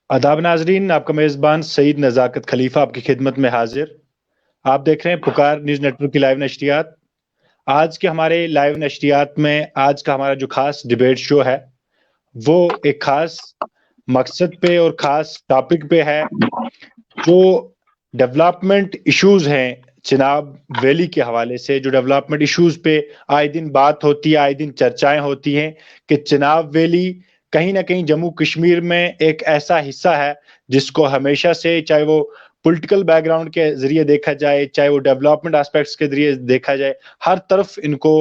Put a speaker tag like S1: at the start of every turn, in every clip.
S1: आदाब नाजरीन, आपका मेज़बान सईद नज़ाकत खलीफा आपकी खिदमत में हाजिर। आप देख रहे हैं पुकार न्यूज़ नेटवर्क की लाइव नशरियात। आज के हमारे लाइव नशरियात में आज का हमारा जो खास डिबेट शो है, वो एक खास मकसद पे और खास टॉपिक पे है। जो डेवलपमेंट इश्यूज हैं चिनाब वैली के हवाले से, जो डेवलपमेंट इश्यूज पे आए दिन बात होती है, आए दिन चर्चाएं होती हैं कि चिनाब वैली कहीं ना कहीं जम्मू कश्मीर में एक ऐसा हिस्सा है जिसको हमेशा से, चाहे वो पॉलिटिकल बैकग्राउंड के जरिए देखा जाए, चाहे वो डेवलपमेंट एस्पेक्ट्स के जरिए देखा जाए, हर तरफ इनको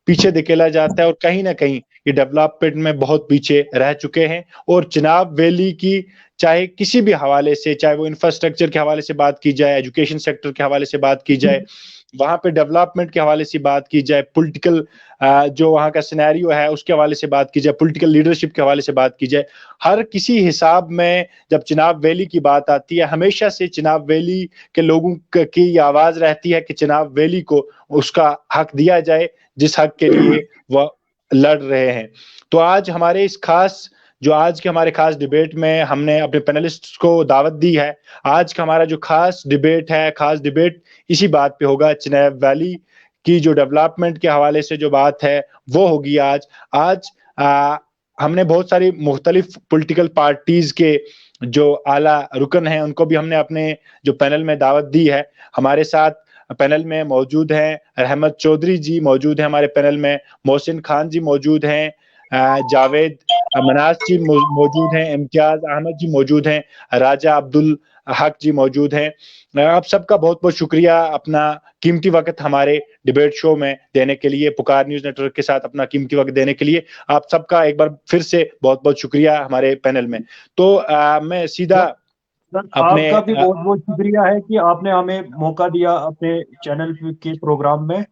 S1: पीछे धकेला जाता है और कहीं ना कहीं ये डेवलपमेंट में बहुत पीछे रह चुके हैं। और चिनाब वैली की चाहे किसी भी हवाले से, चाहे वो इंफ्रास्ट्रक्चर के हवाले से बात की जाए, एजुकेशन सेक्टर के हवाले से बात की जाए, वहां पे डेवलपमेंट के हवाले से बात की जाए, पॉलिटिकल जो वहां का सिनेरियो है उसके हवाले से बात की जाए, पॉलिटिकल लीडरशिप के हवाले से बात की जाए, हर किसी हिसाब में जब चिनाब वैली की बात आती है, हमेशा से चिनाब वैली के लोगों की ये आवाज रहती है कि चिनाब वैली को उसका हक दिया जाए जिस हक के लिए वह लड़ रहे हैं। तो आज हमारे इस खास जो आज के हमारे खास डिबेट में हमने अपने पैनलिस्ट को दावत दी है। आज का हमारा जो खास डिबेट है, खास डिबेट इसी बात पे होगा, चिनाब वैली की जो डेवलपमेंट के हवाले से जो बात है वो होगी आज। आज हमने बहुत सारी मुख्तलिफ पॉलिटिकल पार्टीज के जो आला रुकन हैं उनको भी हमने अपने जो पैनल में दावत दी है। हमारे साथ पैनल में मौजूद हैं रहमत चौधरी जी, मौजूद हैं हमारे पैनल में मोहसिन खान जी, मौजूद हैं जावेद मनाज जी मौजूद हैं, इम्तियाज अहमद जी मौजूद हैं, राजा अब्दुल हक जी मौजूद हैं। आप सबका बहुत बहुत शुक्रिया अपना कीमती वक्त हमारे डिबेट शो में देने के लिए, पुकार न्यूज नेटवर्क के साथ अपना कीमती वक्त देने के लिए आप सबका एक बार फिर से बहुत बहुत शुक्रिया हमारे पैनल में। तो मैं सीधा
S2: सर,
S1: अपने
S2: आपका भी बहुत बहुत शुक्रिया है कि आपने हमें मौका दिया अपने चैनल के प्रोग्राम में।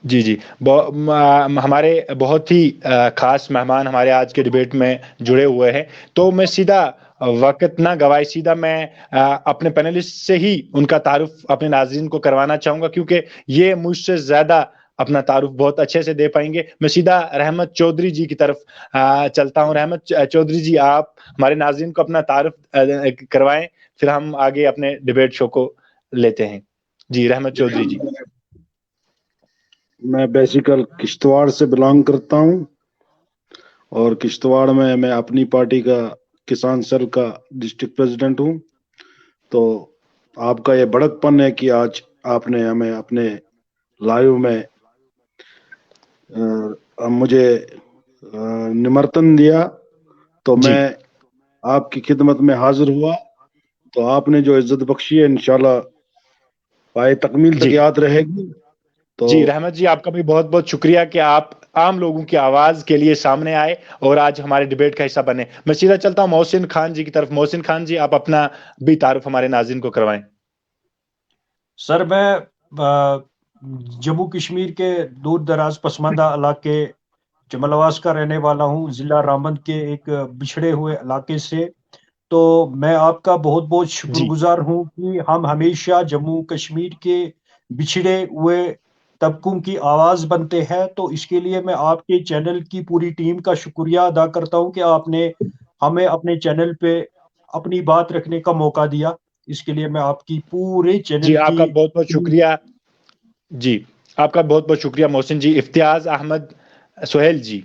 S1: जी जी हमारे बहुत ही खास मेहमान हमारे आज के डिबेट में जुड़े हुए हैं। तो मैं सीधा वक्त ना गवाए, सीधा मैं अपने पैनलिस्ट से ही उनका तारुफ अपने नाज़रीन को करवाना चाहूंगा, क्योंकि ये मुझसे ज्यादा अपना तारुफ बहुत अच्छे से दे पाएंगे। मैं सीधा रहमत चौधरी जी की तरफ चलता हूं। रहमत चौधरी जी, आप हमारे नाज़रीन को अपना तारुफ करवाएं, फिर हम आगे अपने डिबेट शो को लेते हैं। जी रहमत चौधरी जी।
S3: मैं बेसिकल किश्तवाड़ से बिलोंग करता हूं और किश्तवाड़ में मैं अपनी पार्टी का किसान सेल का डिस्ट्रिक्ट प्रेसिडेंट हूं। तो आपका ये बड़कपन है कि आज आपने हमें अपने लाइव में मुझे निमंत्रण दिया, तो
S1: जी
S3: मैं आपकी खिदमत में हाजिर हुआ। तो आपने जो इज्जत बख्शी है इंशाल्लाह पाए तकमील तक
S1: जी
S3: याद रहेगी। तो
S1: जी रहमत जी, आपका भी बहुत बहुत शुक्रिया कि आप आम लोगों की आवाज के लिए सामने आए और आज हमारे डिबेट का हिस्सा बने। मैं सीधा चलता हूं मोहसिन खान जी की तरफ। मोहसिन खान जी, आप अपना भी तारुफ हमारे नाज़रीन को करवाएं।
S2: सर, मैं जम्मू कश्मीर के दूर दराज पसमानदा इलाके जमलवास का रहने वाला हूँ, जिला रामबन के एक बिछड़े हुए इलाके से। तो मैं आपका बहुत बहुत
S1: जी
S2: शुक्रगुजार हूँ कि हम हमेशा जम्मू कश्मीर के बिछड़े हुए तबकों की आवाज़ बनते हैं। तो इसके लिए मैं आपके चैनल की पूरी टीम का शुक्रिया अदा करता हूँ कि आपने हमें अपने चैनल पे अपनी बात रखने का मौका दिया। इसके लिए मैं आपकी पूरे
S1: जी
S2: चैनल की
S1: आपका बहुत बहुत शुक्रिया। जी आपका बहुत बहुत शुक्रिया मोहसिन जी। इफ्तियाज अहमद सोहेल जी।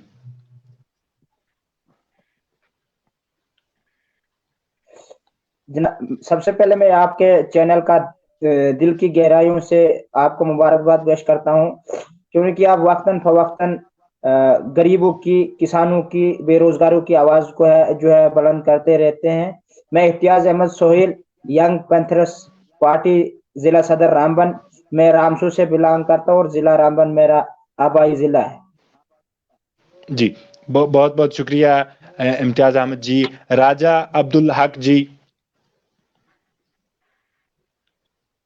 S4: सबसे पहले मैं आपके चैनल का दिल की गहराइयों से आपको मुबारकबाद पेश करता हूं, क्योंकि आप वक्तन फवक्तन गरीबों की, किसानों की, बेरोजगारों की आवाज को जो है बुलंद करते रहते हैं। मैं Imtiaz Ahmed Sohail, young Panthers party, जिला सदर रामबन, मैं रामसू से बिलोंग करता हूँ और जिला रामबन मेरा आबाई जिला है।
S1: जी बहुत बहुत शुक्रिया इम्तियाज अहमद जी। राजा अब्दुल हक जी।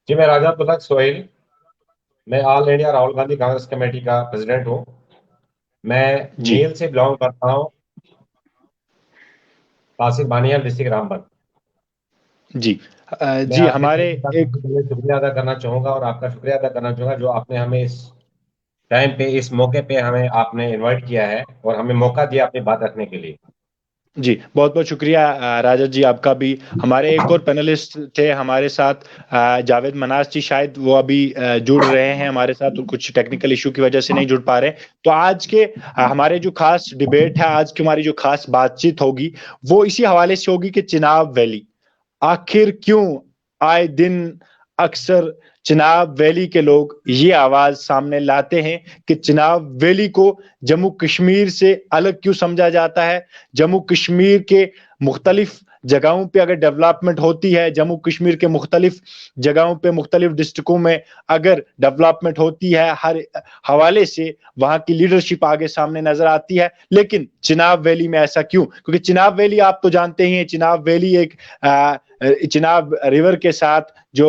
S5: जी, मैं राजा अब्दुल हक सोहेल, मैं all India Rahul Gandhi Congress committee का प्रेसिडेंट हूँ। मैं
S1: जी
S5: नील से बिलोंग करता हूँ, तासिर बानियाल डिस्ट्रिक्ट रामबन।
S1: जी
S5: मैं
S1: जी
S5: आपके
S1: हमारे
S5: चैनल का
S1: एक
S5: सबसे पहले शुक्रिया अदा करना चाहूंगा और आपका शुक्रिया अदा करना चाहूंगा जो आपने हमें इस टाइम पे, इस मौके पे हमें आपने इनवाइट किया है और हमें मौका दिया अपनी बात रखने के लिए।
S1: जी, बहुत-बहुत शुक्रिया राजत जी आपका भी। हमारे एक और पैनलिस्ट थे हमारे साथ जावेद मनास जी, शायद वो अभी जुड़ रहे हैं हमारे साथ, तो कुछ टेक्निकल इश्यू की वजह से नहीं जुड़ पा रहे। तो आज के हमारे जो खास डिबेट है, आज की हमारी जो खास बातचीत होगी, वो इसी हवाले से होगी कि चिनाब वैली आखिर क्यों आए दिन अक्सर चिनाब वैली के लोग ये आवाज सामने लाते हैं कि चिनाब वैली को जम्मू कश्मीर से अलग क्यों समझा जाता है। जम्मू कश्मीर के मुख्तलिफ जगहों पे अगर डेवलपमेंट होती है, जम्मू कश्मीर के मुख्तलिफ जगहों पे मुख्तलिफ डिस्ट्रिक्टों में अगर डेवलपमेंट होती है, हर हवाले से वहां की लीडरशिप आगे सामने नजर आती है, लेकिन चिनाब वैली में ऐसा क्यों? क्योंकि चिनाब वैली आप तो जानते ही हैं, चिनाब वैली एक चिनाब रिवर के साथ जो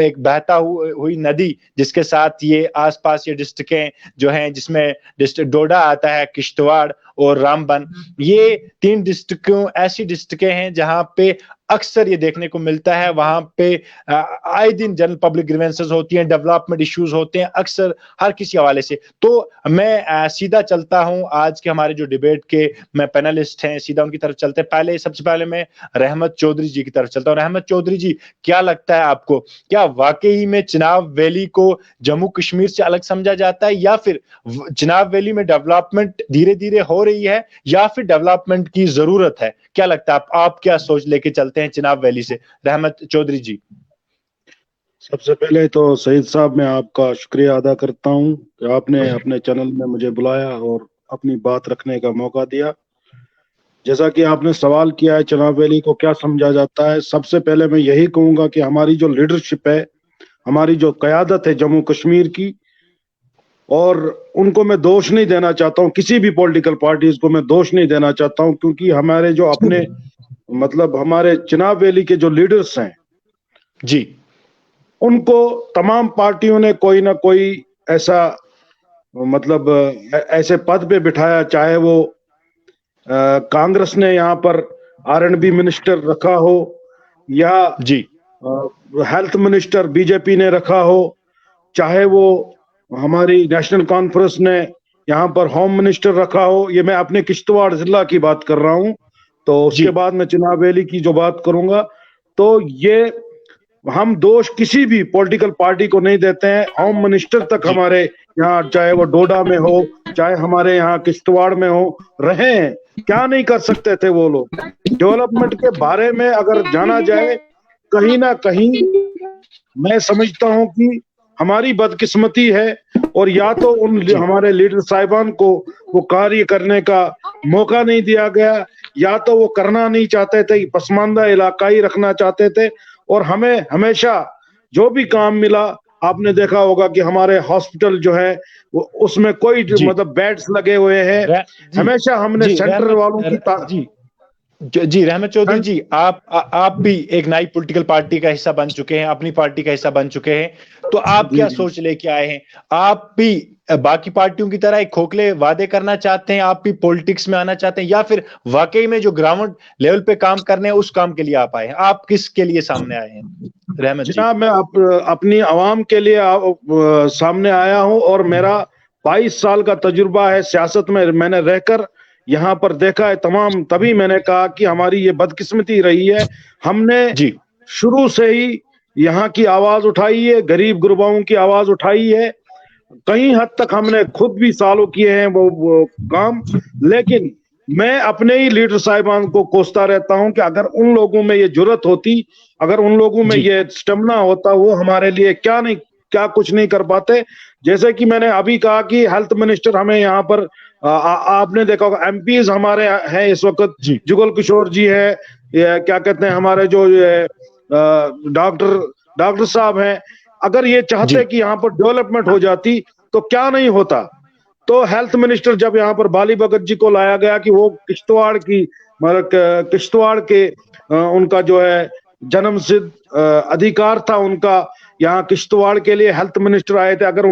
S1: एक बहता हुई नदी, जिसके साथ ये आसपास ये डिस्ट्रिक्टें जो हैं, जिसमें डिस्ट्रिक्ट डोडा आता है, किश्तवाड़ और रामबन, ये 3 डिस्ट्रिक्टों ऐसी डिस्ट्रिक्टें हैं जहां पे अक्सर ये देखने को मिलता है, वहां पे आए दिन जनरल पब्लिक ग्रीवेंसेस होती हैं, डेवलपमेंट इश्यूज होते हैं अक्सर हर किसी हवाले से। तो मैं सीधा चलता हूं आज के हमारे जो डिबेट के मैं पैनलिस्ट हैं, सीधा उनकी तरफ चलते हैं। पहले सबसे पहले मैं रहमत चौधरी जी की तरफ चलता हूं। रहमत चौधरी जी, क्या लगता है आपको, क्या वाकई में चिनाब वैली को जम्मू कश्मीर से अलग समझा जाता है, या फिर चिनाब वैली में डेवलपमेंट धीरे धीरे हो रही है, या फिर डेवलपमेंट की जरूरत है? क्या लगता है, आप क्या सोच लेके चलते हैं चिनाब वैली से? रहमत चौधरी जी।
S3: सबसे पहले तो सईद साहब, मैं आपका शुक्रिया अदा करता हूं कि आपने अपने चैनल में मुझे बुलाया और अपनी बात रखने का मौका दिया। जैसा कि आपने सवाल किया है, चिनाब वैली को क्या समझा जाता है, सबसे पहले मैं यही कहूंगा कि हमारी जो लीडरशिप है, हमारी जो क़यादत है जम्मू कश्मीर की, और उनको मैं दोष नहीं देना चाहता हूं, किसी भी पॉलिटिकल पार्टीज को मैं दोष नहीं देना चाहता हूं, क्योंकि हमारे जो अपने मतलब हमारे चिनाब वैली के जो लीडर्स हैं
S1: जी,
S3: उनको तमाम पार्टियों ने कोई ना कोई ऐसा मतलब ऐसे पद पे बिठाया, चाहे वो कांग्रेस ने यहाँ पर R&B मिनिस्टर रखा हो, या
S1: जी,
S3: हेल्थ मिनिस्टर बीजेपी ने रखा हो, चाहे वो हमारी नेशनल कॉन्फ्रेंस ने यहाँ पर होम मिनिस्टर रखा हो। ये मैं अपने किश्तवाड़ जिला की बात कर रहा हूँ, तो उसके बाद मैं चिनाब वैली की जो बात करूंगा, तो ये हम दोष किसी भी पॉलिटिकल पार्टी को नहीं देते हैं। होम मिनिस्टर तक हमारे यहाँ, चाहे वो डोडा में हो, चाहे हमारे यहाँ किश्तवाड़ में हो, रहे हैं। क्या नहीं कर सकते थे वो लोग? डेवलपमेंट के बारे में अगर जाना जाए, कहीं ना कहीं मैं समझता हूं कि हमारी बदकिस्मती है, और या तो उन हमारे लीडर साहिबान को वो कार्य करने का मौका नहीं दिया गया, या तो वो करना नहीं चाहते थे, पसमानदा इलाका ही रखना चाहते थे। और हमें हमेशा जो भी काम मिला, आपने देखा होगा कि हमारे हॉस्पिटल जो है उसमें कोई मतलब बेड्स लगे हुए हैं, हमेशा हमने सेंटर वालों की
S1: जी रहमत चौधरी जी, आप भी एक नई पॉलिटिकल पार्टी का हिस्सा बन चुके हैं, अपनी पार्टी का हिस्सा बन चुके हैं, तो आप क्या सोच लेके आए हैं? आप भी बाकी पार्टियों की तरह एक खोखले वादे करना चाहते हैं, आप भी पॉलिटिक्स में आना चाहते हैं, या फिर वाकई में जो ग्राउंड लेवल पे काम करने हैं उस काम के लिए आप आए हैं? आप किसके लिए सामने आए हैं रहमत जी?
S3: जनाब, मैं अपनी आवाम के लिए सामने आया हूं, और मेरा 22 साल का तजुर्बा है सियासत में। मैंने रहकर यहाँ पर देखा है तमाम, तभी मैंने कहा कि हमारी ये बदकिस्मती रही है। हमने शुरू से ही यहाँ की आवाज उठाई है, गरीब गुरबाओं की आवाज उठाई है। कहीं हद तक हमने खुद भी सालों किए हैं वो काम, लेकिन मैं अपने ही लीडर साहिबान को कोसता रहता हूं कि अगर उन लोगों में ये जुर्रत होती, अगर उन लोगों में ये स्टेमिना होता, वो हमारे लिए क्या कुछ नहीं कर पाते। जैसे कि मैंने अभी कहा कि हेल्थ मिनिस्टर हमें यहाँ पर आपने देखा होगा, MPs हमारे हैं इस वक्त, जुगल किशोर जी है, क्या कहते हैं हमारे जो डॉक्टर साहब हैं। अगर ये चाहते कि यहाँ पर डेवलपमेंट हो जाती तो क्या नहीं होता। तो हेल्थ मिनिस्टर जब यहाँ पर बाली भगत जी को लाया गया कि वो किश्तवाड़ की मतलब किश्तवाड़ के उनका जो है जन्म सिद्ध अधिकार था उनका, यहाँ किश्तवाड़ के लिए हेल्थ मिनिस्टर आए थे। अगर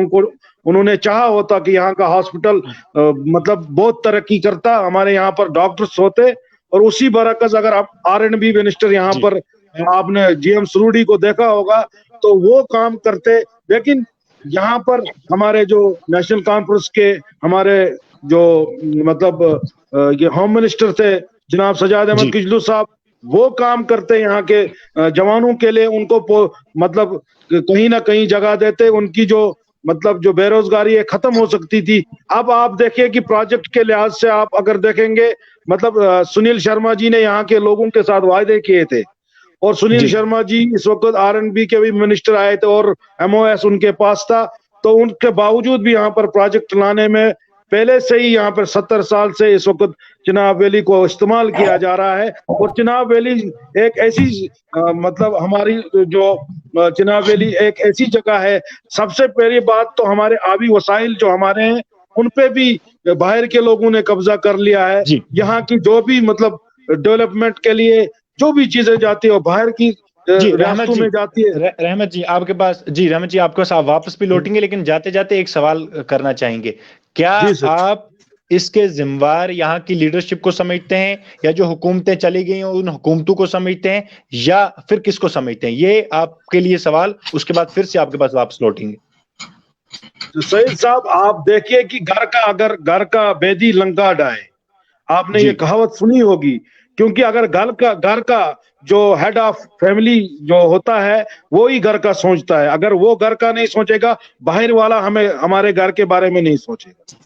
S3: उन्होंने चाहा होता कि यहाँ का हॉस्पिटल मतलब बहुत तरक्की करता, हमारे यहाँ पर डॉक्टर्स होते, और उसी बरकस अगर आप R&B मिनिस्टर यहाँ पर, आपने GM सरूडी को देखा होगा, तो वो काम करते। लेकिन यहाँ पर हमारे जो नेशनल कॉन्फ्रेंस के हमारे जो मतलब ये होम मिनिस्टर थे जनाब सजाद अहमद
S1: जी
S3: किचलू साहब वो काम करते यहाँ के जवानों के लिए, उनको मतलब कहीं ना कहीं जगह देते, उनकी जो मतलब जो बेरोजगारी है खत्म हो सकती थी। अब आप देखिए कि प्रोजेक्ट के लिहाज से आप अगर देखेंगे, मतलब सुनील शर्मा जी ने यहाँ के लोगों के साथ वायदे किए थे, और सुनील
S1: जी
S3: शर्मा जी इस वक्त R&B के भी मिनिस्टर आए थे और MOS उनके पास था, तो उनके बावजूद भी यहाँ पर प्रोजेक्ट लाने में पहले से ही यहाँ पर 70 साल से इस वक्त चिनाब वैली को इस्तेमाल किया जा रहा है। और चिनाब वैली एक ऐसी मतलब हमारी जो चिनाब वैली एक ऐसी जगह है, सबसे पहली बात तो हमारे आबी वसाइल जो हमारे हैं उन पे भी बाहर के लोगों ने कब्जा कर लिया है।
S1: जी
S3: यहाँ की जो भी मतलब डेवलपमेंट के लिए जो भी चीजें जाती है वो बाहर की
S1: जी रहमत
S3: रियासतों
S1: जी
S3: में जाती है।
S1: रहमत जी आपके पास, जी रहमत जी आपको आप वापस भी लौटेंगे, लेकिन जाते जाते एक सवाल करना चाहेंगे, क्या
S3: जी सर।
S1: आप इसके जिम्मेवार यहाँ की लीडरशिप को समझते हैं, या जो हुकूमतें चली गई हैं उन हुकूमतों को समझते हैं, या फिर किसको समझते हैं? ये आपके लिए सवाल, उसके बाद फिर से आपके पास वापस लौटेंगे।
S3: तो सईद साहब आप देखिए कि अगर घर का बेदी लंका डाए, आपने ये
S1: जी
S3: कहावत सुनी होगी, क्योंकि अगर घर का जो हेड ऑफ फैमिली जो होता है वो ही घर का सोचता है, अगर वो घर का नहीं सोचेगा बाहर वाला हमें हमारे घर के बारे में नहीं सोचेगा।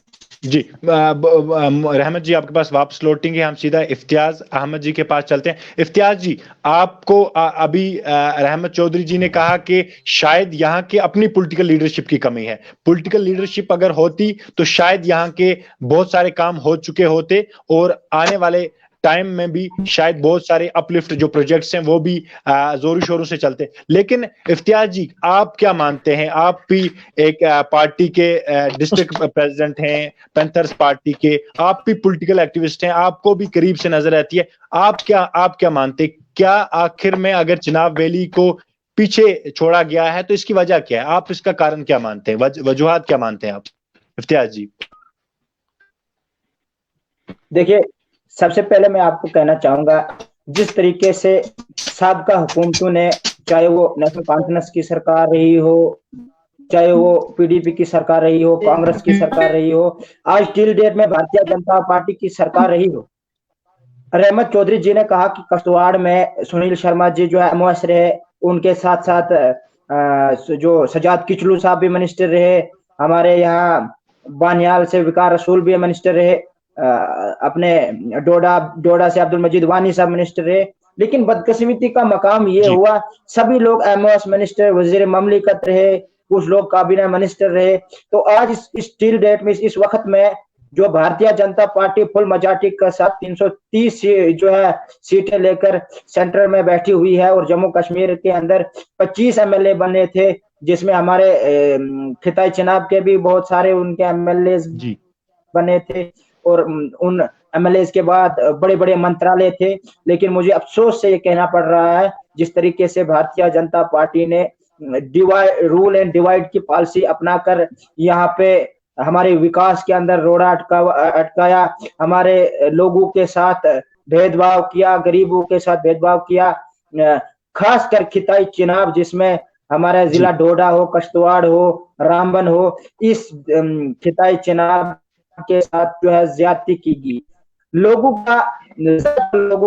S1: जी रहमत जी आपके पास वापस लौटेंगे, हम सीधा इफ्तियाज अहमद जी के पास चलते हैं। इफ्तियाज जी आपको अभी रहमत चौधरी जी ने कहा कि शायद यहाँ के अपनी पॉलिटिकल लीडरशिप की कमी है, पॉलिटिकल लीडरशिप अगर होती तो शायद यहाँ के बहुत सारे काम हो चुके होते, और आने वाले टाइम में भी शायद बहुत सारे अपलिफ्ट जो प्रोजेक्ट्स हैं वो भी जोरों शोरों से चलते। लेकिन इफ्तियाज जी आप क्या मानते हैं, आप भी एक पार्टी के डिस्ट्रिक्ट प्रेसिडेंट हैं, पैंथर्स पार्टी के, आप भी पॉलिटिकल एक्टिविस्ट हैं, आपको भी करीब से नजर आती है, आप क्या मानते हैं, क्या आखिर में अगर चिनाब वैली को पीछे छोड़ा गया है तो इसकी वजह क्या है, आप इसका कारण क्या मानते हैं, वजूहात क्या मानते हैं आप इफ्तियाज जी?
S4: देखिए, सबसे पहले मैं आपको कहना चाहूंगा, जिस तरीके से साबका हुकूमतों ने, चाहे वो नेशनल कॉन्फ्रेंस की सरकार रही हो, चाहे वो PDP की सरकार रही हो, कांग्रेस की सरकार रही हो, आज टिल डेट में भारतीय जनता पार्टी की सरकार रही हो, रहमत चौधरी जी ने कहा कि कश्तवाड़ में सुनील शर्मा जी जो है MOS रहे, उनके साथ साथ जो सजाद किचलू साहब भी मिनिस्टर रहे, हमारे यहाँ बानियाल से विकार रसूल भी मिनिस्टर रहे, अपने डोडा से अब्दुल मजीद वानी साहब मिनिस्टर रहे। लेकिन बदकिस्मती का मकाम ये हुआ, सभी लोग MOS मिनिस्टर, वजीर ममलिकत रहे, कुछ लोग काबीना मिनिस्टर रहे। तो आज इस टिल डेट में, इस वक्त में जो Bharatiya Janata party full majority के साथ 330 जो है सीटें लेकर सेंटर में बैठी हुई है, और जम्मू कश्मीर के अंदर 25 MLA बने थे, जिसमें हमारे खिताई चिनाब के भी बहुत सारे उनके MLA बने थे, और उन MLA के बाद बड़े बड़े मंत्रालय थे। लेकिन मुझे अफसोस से ये कहना पड़ रहा है, जिस तरीके से भारतीय जनता पार्टी ने रूल एंड डिवाइड की पॉलिसी अपनाकर यहाँ पे हमारे विकास के अंदर रोड़ा अटकाया, हमारे लोगों के साथ भेदभाव किया, गरीबों के साथ भेदभाव किया, खासकर खिताई चिनाब, जिसमें हमारा जिला डोडा हो, कश्तवाड़ हो, रामबन हो, इस खिताई चिनाब के साथ जो है ज्यादती की गई। लोगों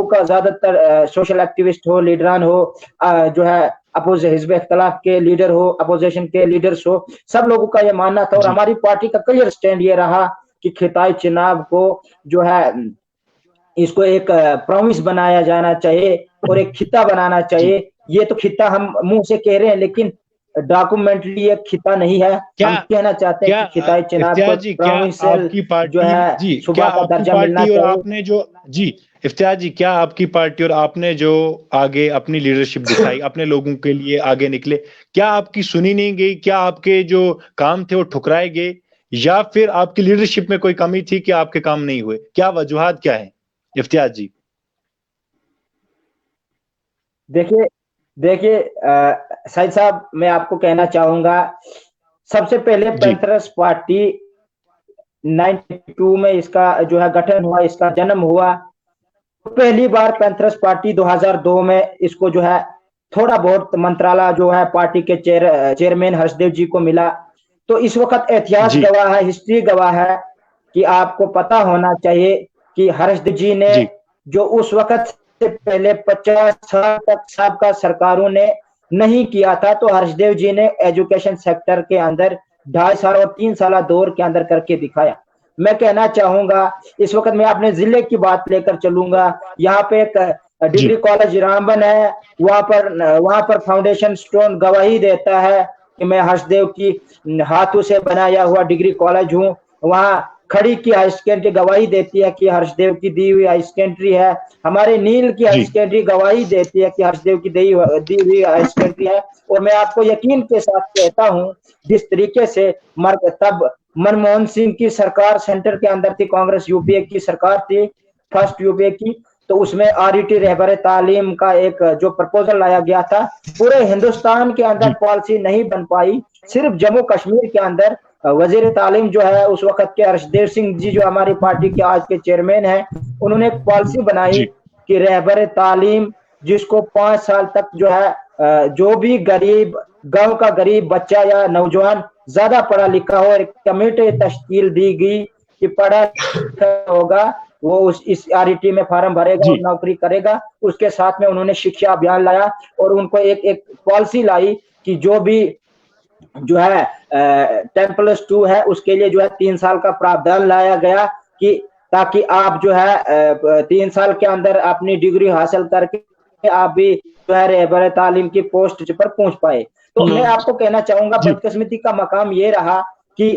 S4: का ज्यादातर सोशल एक्टिविस्ट हो, लीडरान हो, जो है हिज़्ब इख्तिलाफ के लीडर हो, अपोजिशन के लीडर्स हो, सब लोगों का ये मानना था, और हमारी पार्टी का क्लियर स्टैंड ये रहा कि खिताई चिनाब को जो है इसको एक प्रॉमिस बनाया जाना चाहिए और एक खिता बनाना चाहिए। ये तो खिता हम मुंह से कह रहे हैं, लेकिन डॉक्यूमेंटली एक खिता नहीं है। हम कहना चाहते हैं कि खिताई चिनाब को प्रोविंशियल जो है सूबा का दर्जा मिलना चाहिए।
S1: आपने जो इफ्तियाज जी, क्या आपकी पार्टी और आपने जो आगे अपनी लीडरशिप दिखाई, अपने लोगों के लिए आगे निकले, क्या आपकी सुनी नहीं गई? क्या आपके जो काम थे वो ठुकराए गए, या फिर आपकी लीडरशिप में कोई कमी थी कि आपके काम नहीं हुए? क्या वजूहात क्या है इफ्तियाज जी?
S4: देखिए सईद साहब, मैं आपको कहना चाहूंगा, सबसे पहले पैंथर्स पार्टी 92 में इसका जो है गठन हुआ, इसका जन्म हुआ। पहली बार पैंथर्स पार्टी 2002 में इसको जो है थोड़ा बहुत मंत्रालय जो है पार्टी के चेयरमैन हर्षदेव जी को मिला। तो इस वक्त इतिहास गवाह है, हिस्ट्री गवाह है कि आपको पता होना चाहिए कि हर्षदेव जी ने जो उस वक्त से पहले 50 साल तक सबका सरकारों ने नहीं किया था। तो हर्षदेव जी ने एजुकेशन सेक्टर के अंदर 2.5 साल और 3 साल दौर के अंदर करके दिखाया। मैं कहना चाहूंगा, इस वक्त मैं अपने जिले की बात लेकर चलूंगा। यहाँ पे एक डिग्री कॉलेज रामबन है, वहां पर फाउंडेशन स्टोन गवाही देता है कि मैं हर्षदेव की हाथों से बनाया हुआ डिग्री कॉलेज हूँ। वहां खड़ी की हाई सेकेंडरी गवाही देती है कि हर्षदेव की दी हुई हाई सेकेंडरी है। हमारे नील की हाई सेकेंडरी गवाही देती है कि हर्षदेव की दी हुई हाई सेकेंडरी है। और मैं आपको यकीन के साथ कहता हूँ, जिस तरीके से तब मनमोहन सिंह की सरकार सेंटर के अंदर थी, कांग्रेस यूपीए की सरकार थी, फर्स्ट यूपीए की, तो उसमें आरईटी रहबर तालीम का एक जो प्रपोजल लाया गया था, पूरे हिंदुस्तान के अंदर पॉलिसी नहीं बन पाई। सिर्फ जम्मू कश्मीर के अंदर वजीर तालीम जो है उस वक्त के हर्षदेव सिंह जी, जो हमारी पार्टी के आज के चेयरमैन हैं, उन्होंने एक पॉलिसी बनाई कि रहबर तालीम जिसको 5 साल तक जो है जो भी गरीब गांव का गरीब बच्चा या नौजवान ज्यादा पढ़ा लिखा हो, एक कमेटी तश्कील दी गई कि पढ़ा लिखा होगा वो इस आरईटी में फार्म भरेगा और नौकरी करेगा। उसके साथ में उन्होंने शिक्षा अभियान लाया और उनको एक पॉलिसी लाई कि जो भी जो है 10+2 है उसके लिए जो है 3 साल का प्रावधान लाया गया कि ताकि आप जो है 3 साल के अंदर अपनी डिग्री हासिल करके आप भी जो है रहबर तालीम की पोस्ट पर पहुंच पाए। तो मैं आपको कहना चाहूंगा, बदकिस्मती का मकाम ये रहा कि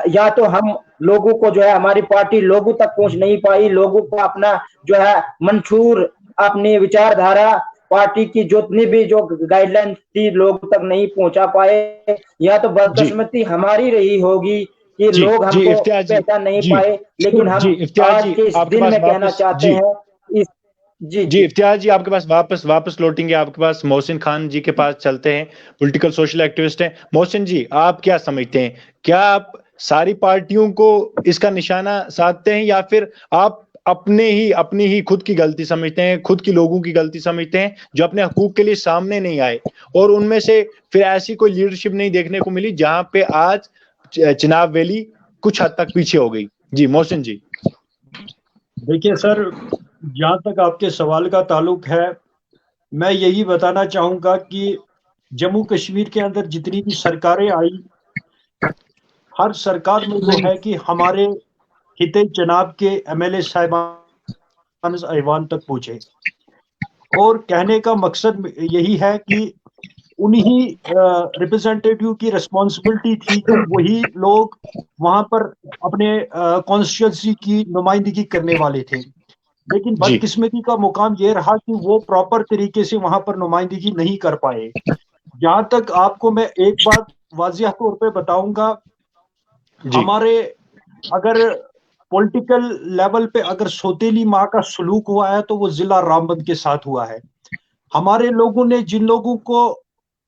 S4: या तो हम लोगों को जो है हमारी पार्टी लोगों तक पहुंच नहीं पाई, लोगों को अपना जो है मंशूर अपनी विचारधारा पार्टी की जितनी भी जो गाइडलाइन थी लोग तक नहीं पहुंचा पाए, या तो बदकिस्मती हमारी रही होगी कि लोग हमको पहचान नहीं पाए। लेकिन हम आज के इस दिन में कहना चाहते हैं
S1: जी इफ्तियार जी, आपके पास वापस लौटेंगे। आपके पास मोहसिन खान जी के पास चलते हैं, पॉलिटिकल सोशल एक्टिविस्ट हैं। मोहसिन जी, आप क्या समझते हैं, क्या आप सारी पार्टियों को इसका निशाना साधते हैं या फिर आप अपनी ही खुद की गलती समझते हैं, खुद की लोगों की गलती समझते हैं जो अपने हकूक के लिए सामने नहीं आए और उनमें से फिर ऐसी कोई लीडरशिप नहीं देखने को मिली जहां पे आज चिनाब वैली कुछ हद तक पीछे हो गई? जी मोहसिन जी।
S2: देखिए सर, जहां तक आपके सवाल का ताल्लुक है, मैं यही बताना चाहूंगा कि जम्मू कश्मीर के अंदर जितनी भी सरकारें आई, हर सरकार में जो है कि हमारे हिते जनाब के एमएलए साहिबान ऐवान तक पहुंचे और कहने का मकसद यही है कि उन्हीं रिप्रेजेंटेटिव की रिस्पॉन्सिबिलिटी थी कि वही लोग वहां पर अपने कॉन्स्टिट्यूंसी की नुमाइंदगी करने वाले थे। लेकिन बदकिस्मती का मुकाम ये रहा कि वो प्रॉपर तरीके से वहां पर नुमाइंदगी नहीं कर पाए। जहां तक आपको मैं एक बात वाजिया तौर पे बताऊंगा, हमारे अगर पॉलिटिकल लेवल पे अगर सौतेली माँ का सलूक हुआ है तो वो जिला रामबन के साथ हुआ है। हमारे लोगों ने जिन लोगों को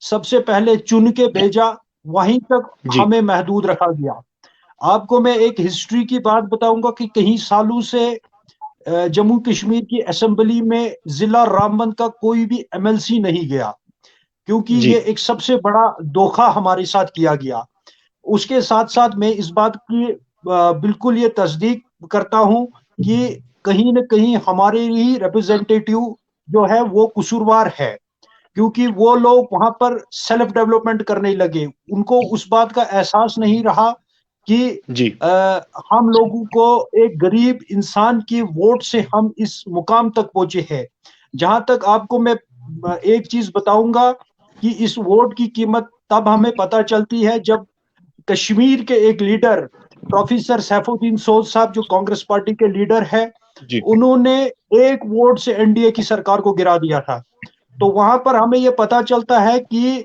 S2: सबसे पहले चुन के भेजा, वहीं तक हमें महदूद रखा गया। आपको मैं एक हिस्ट्री की बात बताऊंगा कि कई सालों से जम्मू कश्मीर की असेंबली में जिला रामबन का कोई भी एमएलसी नहीं गया, क्योंकि ये एक सबसे बड़ा धोखा हमारे साथ किया गया। उसके साथ साथ मैं इस बात की बिल्कुल ये तस्दीक करता हूं कि कहीं न कहीं हमारे ही रिप्रेजेंटेटिव जो है वो कसूरवार है, क्योंकि वो लोग वहां पर सेल्फ डेवलपमेंट करने लगे। उनको उस बात का एहसास नहीं रहा कि हम लोगों को एक गरीब इंसान की वोट से हम इस मुकाम तक पहुंचे हैं। जहां तक आपको मैं एक चीज बताऊंगा कि इस वोट की कीमत तब हमें पता चलती है जब कश्मीर के एक लीडर प्रोफेसर सैफुद्दीन सोज साहब, जो कांग्रेस पार्टी के लीडर है, उन्होंने एक वोट से एनडीए की सरकार को गिरा दिया था। तो वहां पर हमें यह पता चलता है कि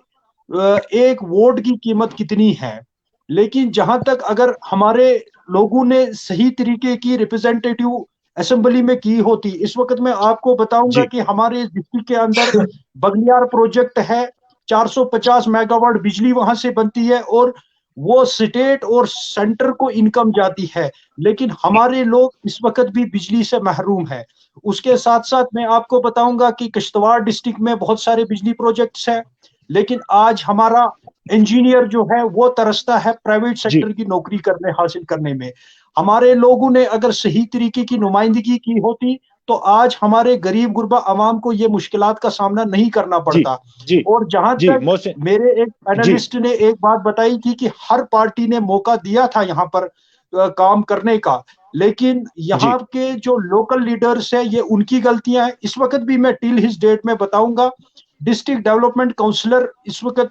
S2: एक वोट की कीमत कितनी है। लेकिन जहां तक अगर हमारे लोगों ने सही तरीके की रिप्रेजेंटेटिव असेंबली में की होती, इस वक्त मैं आपको बताऊंगा कि हमारे डिस्ट्रिक्ट के अंदर बगलियार प्रोजेक्ट है, 450 मेगावाट बिजली वहां से बनती है और वो स्टेट और सेंटर को इनकम जाती है, लेकिन हमारे लोग इस वक्त भी बिजली से महरूम है। उसके साथ साथ मैं आपको बताऊंगा कि किश्तवाड़ डिस्ट्रिक्ट में बहुत सारे बिजली प्रोजेक्ट्स हैं, लेकिन आज हमारा इंजीनियर जो है वो तरसता है प्राइवेट सेक्टर की नौकरी करने हासिल करने में। हमारे लोगों ने अगर सही तरीके की नुमाइंदगी की होती तो आज हमारे गरीब गुरबा आवाम को ये मुश्किलात का सामना नहीं करना पड़ता।
S1: जी
S2: और जहां
S1: जी
S2: तक
S1: मोहसिन
S2: मेरे एक
S1: जी
S2: पैनलिस्ट ने एक बात बताई थी कि हर पार्टी ने मौका दिया था यहाँ पर काम करने का, लेकिन
S1: जी
S2: यहाँ के जो लोकल लीडर्स है ये उनकी गलतियां हैं। इस वक्त भी मैं टिल हिज डेट में बताऊंगा, डिस्ट्रिक्ट डेवलपमेंट काउंसलर इस वक्त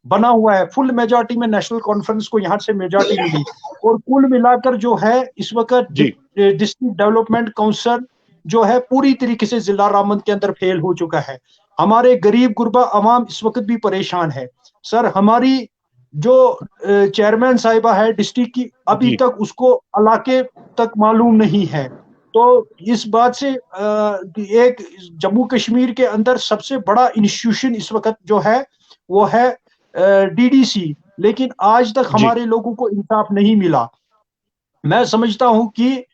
S2: बना हुआ है, फुल मेजॉरिटी में नेशनल कॉन्फ्रेंस को यहाँ से मेजॉरिटी मिली, और कुल मिलाकर जो है इस वक्त
S1: जी
S2: डिस्ट्रिक्ट डेवलपमेंट काउंसलर जो है पूरी तरीके से जिला रामबंद के अंदर फेल हो चुका है। हमारे गरीब गुरबा आवाम इस वक्त भी परेशान है। सर, हमारी जो चेयरमैन साहिबा है डिस्ट्रिक्ट की, अभी
S1: जी
S2: तक उसको इलाके तक मालूम नहीं है। तो इस बात से एक जम्मू कश्मीर के अंदर सबसे बड़ा इंस्टीट्यूशन इस वक्त जो है वो है डीडीसी, लेकिन आज तक
S1: जी
S2: हमारे लोगों को इंसाफ नहीं मिला। मैं समझता हूं कि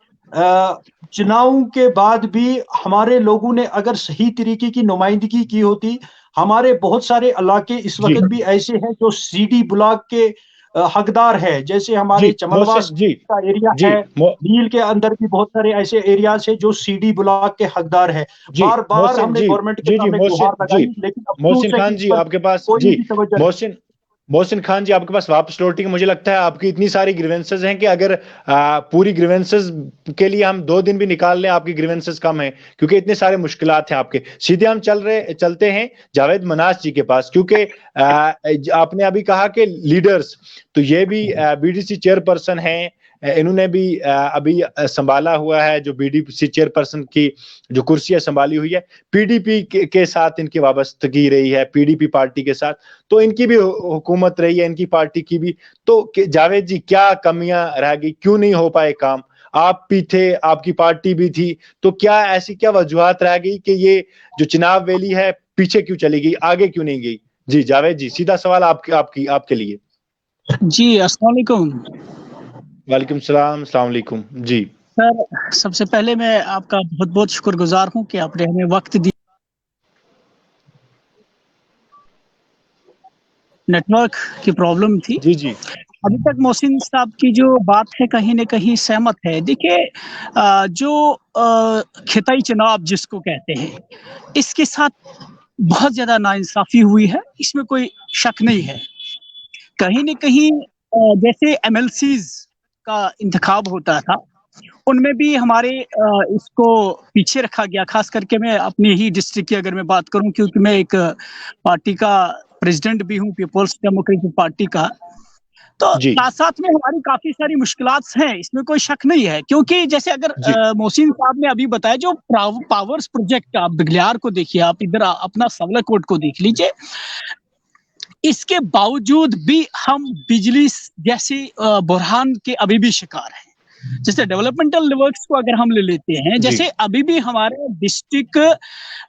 S2: चुनाव के बाद भी हमारे लोगों ने अगर सही तरीके की नुमाइंदगी की होती, हमारे बहुत सारे इलाके इस
S1: जी
S2: वक्त भी ऐसे हैं जो सीडी ब्लॉक के हकदार है, जैसे हमारे
S1: जी
S2: चमलवास
S1: मोहसिन जी
S2: का एरिया
S1: जी
S2: है, नील के अंदर भी बहुत सारे ऐसे एरियाज है जो सीडी ब्लॉक के हकदार है।
S1: जी
S2: बार बार
S1: मोहसिन
S2: हमने
S1: जी
S2: गवर्नमेंट के
S1: जी जी
S2: सामने
S1: मोहसिन
S2: गुहार
S1: जी
S2: लगाई, लेकिन अफसोस
S1: मोहसिन
S2: है कि
S1: खान
S2: इस
S1: जी
S2: पर
S1: आपके पास
S2: कोई
S1: जी
S2: भी तवज्जो नहीं।
S1: मोहसिन खान जी आपके पास वापस लौटेंगे। मुझे लगता है आपकी इतनी सारी ग्रीवेंसेस हैं कि अगर पूरी ग्रीवेंसेस के लिए हम 2 दिन भी निकाल लें आपकी ग्रीवेंसेस कम है, क्योंकि इतने सारे मुश्किलात हैं आपके। सीधे हम चलते हैं जावेद मनास जी के पास, क्योंकि आपने अभी कहा कि लीडर्स, तो ये भी बीडीसी चेयरपर्सन हैं, इन्होंने भी अभी संभाला हुआ है, जो बीडीसी चेयरपर्सन की जो कुर्सियां संभाली हुई है, पीडीपी के साथ इनकी वाबस्तगी रही है, पीडीपी पार्टी के साथ, तो इनकी भी हुकूमत रही है, इनकी पार्टी की भी। तो जावेद जी, क्या कमियां रह गई, क्यों नहीं हो पाए काम? आप भी थे, आपकी पार्टी भी थी, तो क्या ऐसी क्या वजूहत रह गई कि ये जो चुनाव वैली है पीछे क्यों चली गई, आगे क्यों नहीं गई? जी जावेद जी, सीधा सवाल आपके लिए।
S6: जी, अस्सलाम वालेकुम।
S1: वालेकुम सलाम, अस्सलाम वालेकुम जी।
S6: सर, सबसे पहले मैं आपका बहुत-बहुत शुक्रगुज़ार हूँ कि आपने हमें वक़्त दिया। नेटवर्क की प्रॉब्लम थी।
S1: जी जी
S6: अभी तक मोहसिन साहब की जो बात है कहीं न कहीं सहमत है। देखिए जो खेताई चुनाव जिसको कहते हैं, इसके साथ बहुत ज़्यादा नाइंसाफ़ी हुई है, इसमें कोई शक नहीं है। कहीं न कहीं जैसे एमएलसीज़ का इंतखाब होता था, उनमें भी हमारे इसको पीछे रखा गया। ख़ास करके मैं अपनी ही डिस्ट्रिक्ट की अगर मैं बात करूँ, क्योंकि मैं एक पार्टी का प्रेज़िडेंट भी हूँ, पीपल्स डेमोक्रेटिक पार्टी का। तो
S1: जी
S6: साथ-साथ में हमारी काफ़ी सारी मुश्किलात हैं, इसमें कोई शक नहीं है। क्योंकि जैसे अगर
S1: जी
S6: मोहसिन साहब ने अभी बताया, जो पावर्स प्रोजेक्ट आप बिगलियार को देखिए, आप इधर अपना सवलाकोट को देख लीजिए। इसके बावजूद भी हम बिजली जैसी बुरहान के अभी भी शिकार हैं। जैसे डेवलपमेंटल वर्क्स को अगर हम ले लेते हैं,
S1: जी
S6: जैसे अभी भी हमारे डिस्ट्रिक्ट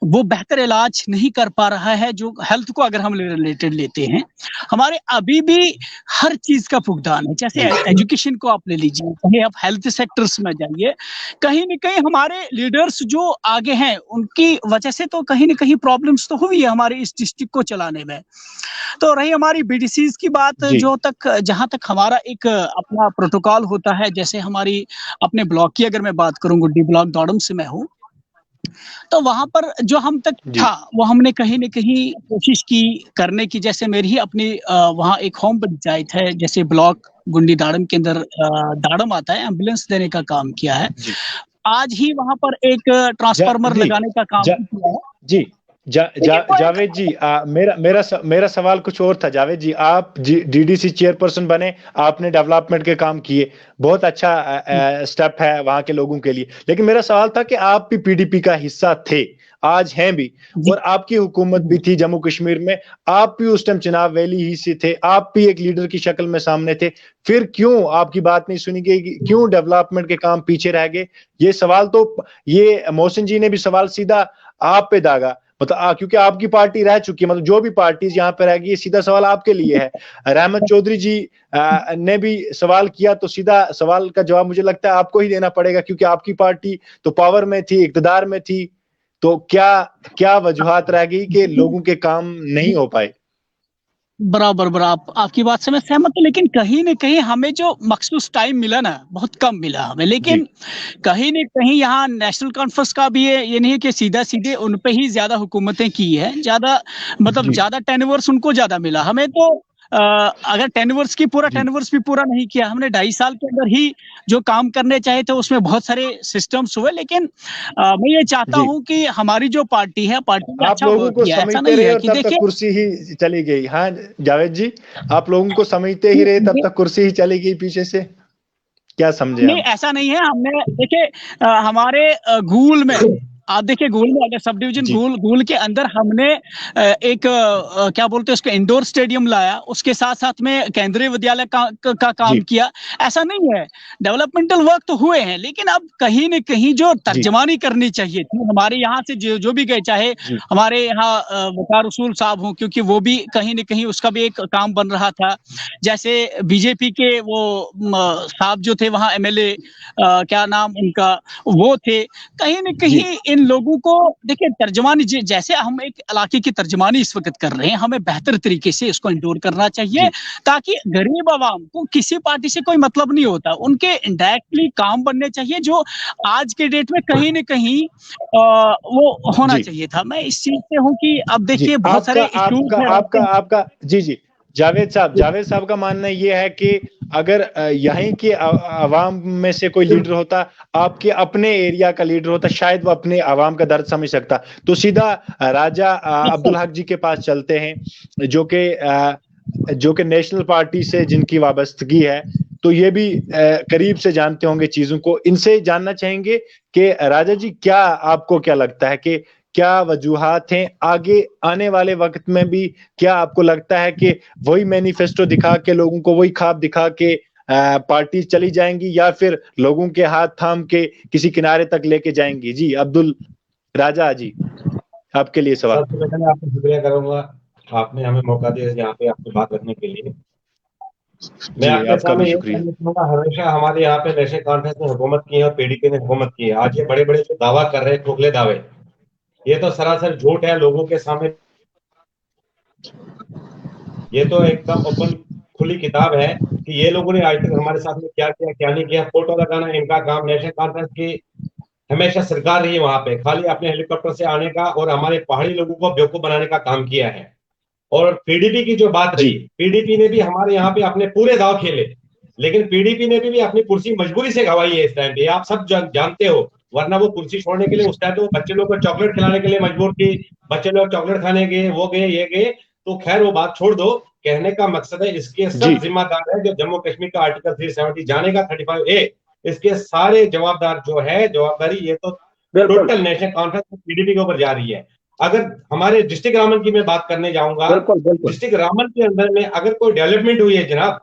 S6: वो बेहतर इलाज नहीं कर पा रहा है, जो हेल्थ को अगर हम रिलेटेड लेते हैं, हमारे अभी भी हर चीज़ का फुकदान है। जैसे एजुकेशन को आप ले लीजिए, कहीं आप हेल्थ सेक्टर्स में जाइए, कहीं न कहीं हमारे लीडर्स जो आगे हैं, उनकी वजह से तो कहीं न कहीं प्रॉब्लम्स तो हुई है हमारे इस डिस्ट्रिक्ट को चलाने में। तो रही हमारी बीडीसीज़ की बात,
S1: जी
S6: जहाँ तक हमारा एक अपना प्रोटोकॉल होता है, जैसे हमारी अपने ब्लॉक की अगर मैं बात करूँ, गुड्डी ब्लॉक दौड़म से मैं हूँ, तो वहाँ पर जो हम तक
S1: जी
S6: था, वो हमने कहीं न कहीं कोशिश की करने की। जैसे मेरी ही अपनी वहाँ एक होम पंचायत है, जैसे ब्लॉक गुंडी दाड़म के अंदर दाड़म आता है, एम्बुलेंस देने का काम किया है।
S1: जी
S6: आज ही वहाँ पर एक
S1: जा,
S6: ट्रांसफार्मर
S1: जी
S6: लगाने का काम
S1: जा,
S6: भी किया है।
S1: जी
S6: देखिए वो एक
S1: जावेद जी, मेरा सवाल कुछ और था। जावेद जी, आप डीडीसी चेयरपर्सन बने, आपने डेवलपमेंट के काम किए, बहुत अच्छा स्टेप है वहां के लोगों के लिए। लेकिन मेरा सवाल था कि आप भी पीडीपी का हिस्सा थे, आज हैं भी,
S6: जी,
S1: और आपकी हुकूमत भी थी जम्मू कश्मीर में, आप भी उस टाइम चुनाव वैली ही से थे, आप भी एक लीडर की शक्ल में सामने थे, फिर क्यों आपकी बात नहीं सुनी गई, क्यों डेवलपमेंट के काम पीछे रह गए? ये सवाल तो, ये मोहसिन जी ने भी सवाल सीधा आप पे दागा, मतलब क्योंकि आपकी पार्टी रह चुकी है, मतलब जो भी पार्टीज यहाँ पे रहेगी, ये सीधा सवाल आपके लिए है। रहमत चौधरी जी ने भी सवाल किया, तो सीधा सवाल का जवाब मुझे लगता है आपको ही देना पड़ेगा, क्योंकि आपकी पार्टी तो पावर में थी, इक्तदार में थी। तो क्या क्या वजूहात रह गई कि लोगों के काम नहीं हो पाए?
S6: बराबर आपकी बात से मैं सहमत हूँ, लेकिन कहीं न कहीं हमें जो मखसूस टाइम मिला ना, बहुत कम मिला हमें। लेकिन कहीं न कहीं यहाँ नेशनल कॉन्फ्रेंस का भी ये नहीं है कि सीधा-सीधे उन पे ही ज़्यादा हुकूमतें की है। ज़्यादा मतलब ज़्यादा टेन्योर्स उनको ज़्यादा मिला। हमें तो अगर टेन्योर्स की पूरा टेन्योर्स भी पूरा नहीं किया। हमने 2.5 साल के अंदर ही जो काम करने चाहे थे उसमें बहुत सारे सिस्टम्स हुए। लेकिन मैं ये चाहता हूँ कि हमारी जो पार्टी है, पार्टी ने
S1: आप
S6: अच्छा
S1: लोगों
S6: वर्क
S1: को
S6: किया है। ऐसा
S1: समझते
S6: नहीं
S1: रहे
S6: है
S1: और
S6: कि
S1: तब तक
S6: देखिए
S1: कुर्सी ही चली गई। हाँ जावेद जी, आप लोगों को समझते ही रहे तब तक कुर्सी ही चली गई पीछे से, क्या समझे
S6: नहीं,
S1: हम?
S6: ऐसा नहीं है। हमने देखिए हमारे गूल में आप देखिए, गूल में अगर सब डिवीजन गूल के अंदर हमने एक क्या बोलते हैं उसको, इंडोर स्टेडियम लाया। उसके साथ साथ में केंद्रीय विद्यालय का काम किया। ऐसा नहीं है, डेवलपमेंटल वर्क तो हुए हैं, लेकिन अब कहीं न कहीं जो तर्जमानी करनी चाहिए थी हमारे यहाँ से जो भी गए, चाहे हमारे यहाँ वकार रसूल साहब हों, क्योंकि वो भी कहीं न कहीं उसका भी एक काम बन रहा था। जैसे बीजेपी के वो साहब जो थे वहाँ एमएलए, क्या नाम उनका, वो थे। कहीं न कहीं इन लोगों को देखिए तर्जमानी, जैसे हम एक इलाके की तर्जमानी इस वक्त कर रहे हैं, हमें बेहतर तरीके से इसको इंडोर करना चाहिए, ताकि गरीब आवाम को किसी पार्टी से कोई मतलब नहीं होता। उनके इंडायरेक्टली काम बनने चाहिए, जो आज के डेट में कहीं न कहीं वो होना चाहिए था। मैं इस चीज से हूँ कि अब देखिए बहुत सारे इश्यूज हैं।
S1: आपका जावेद साहब का मानना ये है कि अगर यहीं के आवाम में से कोई लीडर होता, आपके अपने एरिया का लीडर होता, शायद वो अपने आवाम का दर्द समझ सकता। तो सीधा राजा अब्दुल हक जी के पास चलते हैं, जो कि नेशनल पार्टी से जिनकी वाबस्तगी है, तो ये भी करीब से जानते होंगे चीजों को। इनसे जानना चाहेंगे कि राजा जी, आपको क्या लगता है कि क्या वजूहात हैं आगे आने वाले वक्त में भी? क्या आपको लगता है कि वही मैनिफेस्टो दिखा के, लोगों को वही ख्वाब दिखा के पार्टी चली जाएंगी, या फिर लोगों के हाथ थाम के किसी किनारे तक लेके जाएंगी? जी अब्दुल राजा जी, आपके लिए सवाल।
S5: सबसे पहले मैं आपका शुक्रिया करूंगा, आपने हमें मौका दिया यहाँ पे आपसे बात करने के लिए। मैं आपके
S1: आपका भी
S5: सामने ये
S1: शुक्रिया।
S5: कहना चाहूंगा, हमेशा हमारे यहाँ पे नेशनल कॉन्फ्रेंस ने हुकूमत की है और पीडीपी ने हुकूमत की है। आज ये बड़े बड़े जो दावा कर रहे हैं, खोखले दावे, ये तो सरासर झूठ है। लोगों के सामने ये तो एकदम ओपन खुली किताब है कि ये लोगों ने आज तक हमारे साथ में क्या किया, क्या नहीं किया। फोटो लगाना इनका काम। नेशनल कॉन्फ्रेंस की हमेशा सरकार रही है वहां पे, खाली अपने हेलीकॉप्टर से आने का और हमारे पहाड़ी लोगों को बेवकूफ बनाने का काम किया है। और पीडीपी की जो बात रही, पीडीपी ने भी हमारे यहाँ पे अपने पूरे दाव खेले, लेकिन पीडीपी ने भी अपनी कुर्सी मजबूरी से गंवाई है इस टाइम पे। आप सब जानते हो, वरना वो कुर्सी छोड़ने के लिए उस टाइम पे वो बच्चे लोग को चॉकलेट खिलाने के लिए मजबूर थी। बच्चे लोग चॉकलेट खाने गए, वो गए, ये गए। तो खैर वो बात छोड़ दो। कहने का मकसद है, इसके सब जिम्मेदार है जो जम्मू कश्मीर का आर्टिकल 370 जानेगा 35A, इसके सारे जवाबदार जो है, जवाबदारी ये तो टोटल नेशनल कॉन्फ्रेंस पीडीपी के ऊपर जा रही है। अगर हमारे डिस्ट्रिक्ट रामन की मैं बात करने जाऊंगा, डिस्ट्रिक्ट रामन के अंदर में अगर कोई डेवलपमेंट हुई है जनाब,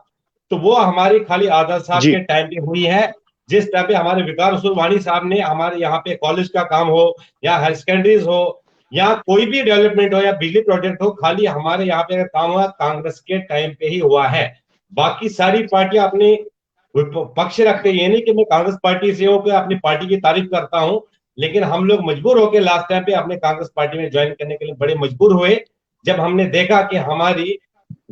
S5: तो वो हमारी खाली आजाद साहब के टाइम पे हुई है। जिस टाइम पे हमारे विकार रसूल वानी साहब ने हमारे यहाँ पे कॉलेज का काम हो या हायर सेकेंडरीज हो या कोई भी डेवलपमेंट हो या बिजली प्रोजेक्ट हो, खाली हमारे यहाँ पे अगर काम हुआ कांग्रेस के टाइम पे ही हुआ है। बाकी सारी पार्टियां अपने पक्ष रखते, ये नहीं कि मैं कांग्रेस पार्टी से होकर अपनी पार्टी की तारीफ करता हूं, लेकिन हम लोग मजबूर होकर लास्ट टाइम पे अपने कांग्रेस पार्टी में ज्वाइन करने के लिए बड़े मजबूर हुए, जब हमने देखा कि हमारी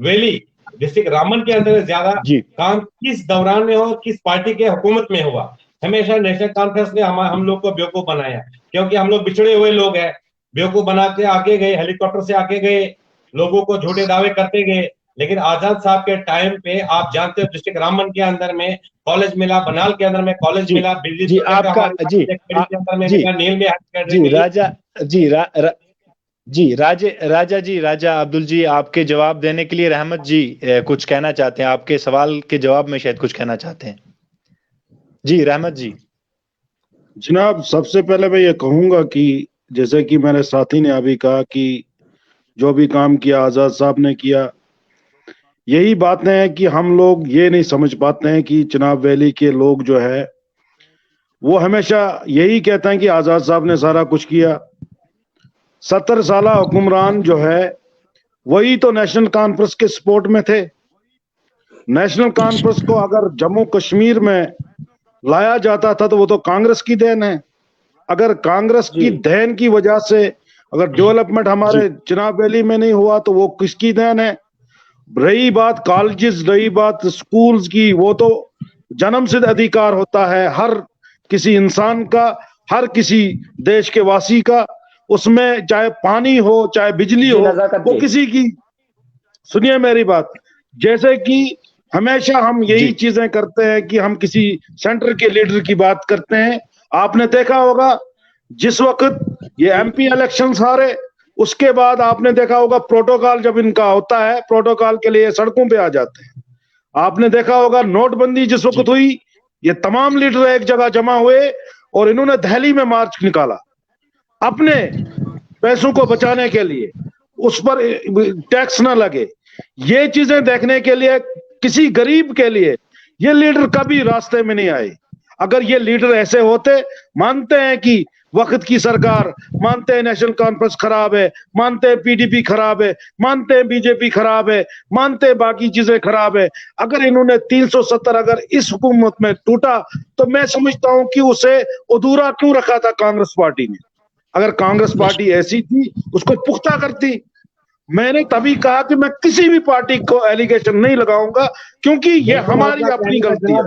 S5: वैली डिस्ट्रिक्ट रामन के अंदर ज्यादा काम किस दौरान में हो, किस पार्टी के हुकूमत में हुआ। हमेशा नेशनल कॉन्फ्रेंस ने हम लोग को बेवकूफ बनाया, क्योंकि हम लोग बिछड़े हुए लोग हैं। बेवकूफ बना के आगे गए, हेलीकॉप्टर से आगे गए, लोगों को झूठे दावे करते गए। लेकिन आजाद साहब के टाइम पे आप जानते हो, डिस्ट्रिक्ट रामन के अंदर में कॉलेज मिला, बनाल के अंदर में कॉलेज मिला, बिजली
S1: आपका राजा अब्दुल जी, आपके जवाब देने के लिए रहमत जी कुछ कहना चाहते हैं। आपके सवाल के जवाब में शायद कुछ कहना चाहते हैं। जी रहमत जी।
S3: जनाब, सबसे पहले मैं ये कहूंगा कि जैसे कि मेरे साथी ने अभी कहा कि जो भी काम किया आजाद साहब ने किया, यही बातें हैं कि हम लोग ये नहीं समझ पाते हैं कि चिनाब वैली के लोग जो है वो हमेशा यही कहते हैं कि आजाद साहब ने सारा कुछ किया। 70 साल हुक्मरान जो है वही तो नेशनल कॉन्फ्रेंस के सपोर्ट में थे। नेशनल कॉन्फ्रेंस को अगर जम्मू कश्मीर में लाया जाता था तो वो तो कांग्रेस की देन है। अगर कांग्रेस की देन की वजह से अगर डेवलपमेंट हमारे चिनाब वैली में नहीं हुआ तो वो किसकी देन है? रही बात कॉलेजेस, रही बात स्कूल्स की, वो तो जन्मसिद्ध अधिकार होता है हर किसी इंसान का, हर किसी देश के वासी का। उसमें चाहे पानी हो चाहे बिजली हो, वो किसी की, सुनिए मेरी बात, जैसे कि हमेशा हम यही चीजें करते हैं कि हम किसी सेंटर के लीडर की बात करते हैं। आपने देखा होगा जिस वक्त ये एमपी इलेक्शंस हारे, उसके बाद आपने देखा होगा प्रोटोकॉल जब इनका होता है, प्रोटोकॉल के लिए सड़कों पे आ जाते हैं। आपने देखा होगा नोटबंदी जिस वक्त हुई, ये तमाम लीडर एक जगह जमा हुए और इन्होंने दिल्ली में मार्च निकाला अपने पैसों को बचाने के लिए, उस पर टैक्स ना लगे। ये चीजें देखने के लिए किसी गरीब के लिए ये लीडर कभी रास्ते में नहीं आए। अगर ये लीडर ऐसे होते, मानते हैं कि वक्त की सरकार, मानते हैं नेशनल कॉन्फ्रेंस खराब है, मानते हैं पीडीपी खराब है, मानते हैं बीजेपी खराब है, मानते हैं बाकी चीजें खराब है, अगर इन्होंने 370 अगर इस हुकूमत में टूटा तो मैं समझता हूं कि उसे अधूरा क्यों रखा था कांग्रेस पार्टी ने। अगर कांग्रेस पार्टी ऐसी थी उसको पुख्ता करती। मैंने तभी कहा कि मैं किसी भी पार्टी को एलिगेशन नहीं लगाऊंगा, क्योंकि ये हमारी अपनी गलती है,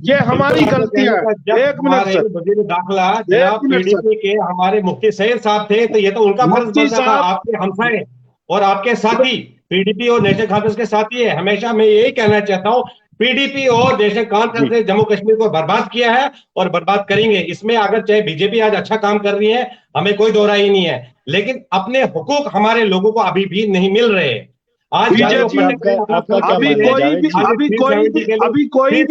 S3: ये हमारी गलती है। एक मिनट सर,
S5: दाखिला पीडीपी के हमारे मुफ्ती सैयद साहब थे, तो ये तो उनका फर्ज बनता था, आपके हमसाए और आपके साथी पीडीपी और नेशनल कॉन्फ्रेंस के साथी है। हमेशा मैं यही कहना चाहता हूँ, पीडीपी और नेशनल कॉन्फ्रेंस ने जम्मू कश्मीर को बर्बाद किया है और बर्बाद करेंगे। इसमें अगर चाहे बीजेपी आज अच्छा काम कर रही है, हमें कोई दो राय नहीं है, लेकिन अपने हुकूक हमारे लोगों को अभी भी नहीं मिल रहे। आज
S3: अभी कोई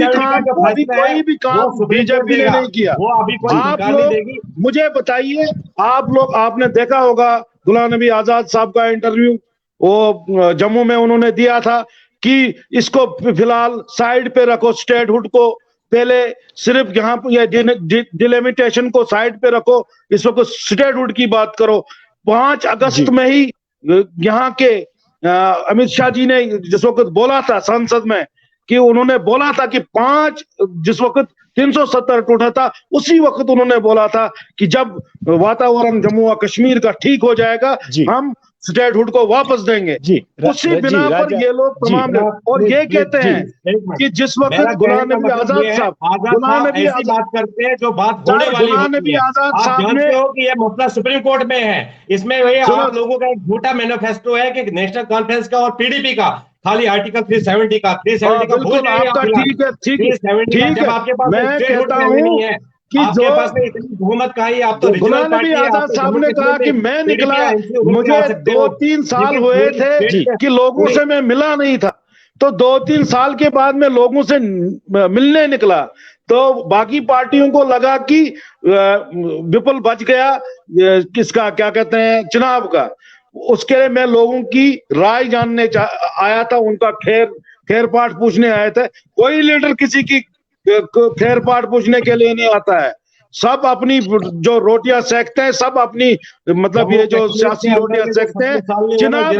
S3: भी काम बीजेपी ने नहीं किया।
S5: वो अभी कोई
S3: आप लोग मुझे बताइए, आप लोग, आपने देखा होगा गुलाम नबी आजाद साहब का इंटरव्यू वो जम्मू में उन्होंने दिया था कि इसको फिलहाल साइड पे रखो, स्टेटहुड को पहले सिर्फ यहाँ ये डिलिमिटेशन को साइड पे रखो, इस वक्त स्टेटहुड की बात करो। 5 अगस्त में ही यहाँ के अमित शाह जी ने जिस वक्त बोला था संसद में कि उन्होंने बोला था कि जिस वक्त 370 टूटा था, उसी वक्त उन्होंने बोला था कि जब वातावरण जम्मू और कश्मीर का ठीक हो जाएगा हम स्टेटहुड को वापस देंगे। उसी बिना पर ये लोग तमाम और ये कहते हैं कि जिस वक्त गुलाम नबी आजाद साहब
S5: बात करते हैं जो बात होने वाली होती है, आप जानते हो कि ये मसला सुप्रीम कोर्ट में है। इसमें आप लोगों का एक झूठा मैनिफेस्टो है कि नेशनल कॉन्फ्रेंस का और पीडीपी का खाली आर्टिकल 370 का
S3: बिल्कुल आपका ठीक है, ठीक है।
S5: आपके पास
S3: मैं कहता हूँ कि
S5: आपके पास में इतनी बहुमत का ही, आप तो
S3: गुलाम नबी आजाद साहब ने कहा कि मैं निकला, मुझे 2-3 साल हुए थे कि लोगों से मैं मिला नहीं था, तो 2-3 साल के बाद मैं लोगों से मिलने निकला, तो बाकी पार्टियों को लगा कि विपुल बच गया किसका, क्या कहते हैं, चुनाव का। उसके लिए मैं लोगों की राय जानने आया था, उनका खैर पाठ पूछने आए थे। कोई लीडर किसी की खैर पाठ पूछने के लिए नहीं आता है। सब अपनी जो रोटियां सेकते हैं, सब अपनी मतलब ये जो सियासी रोटियां सेकते हैं, चिनाब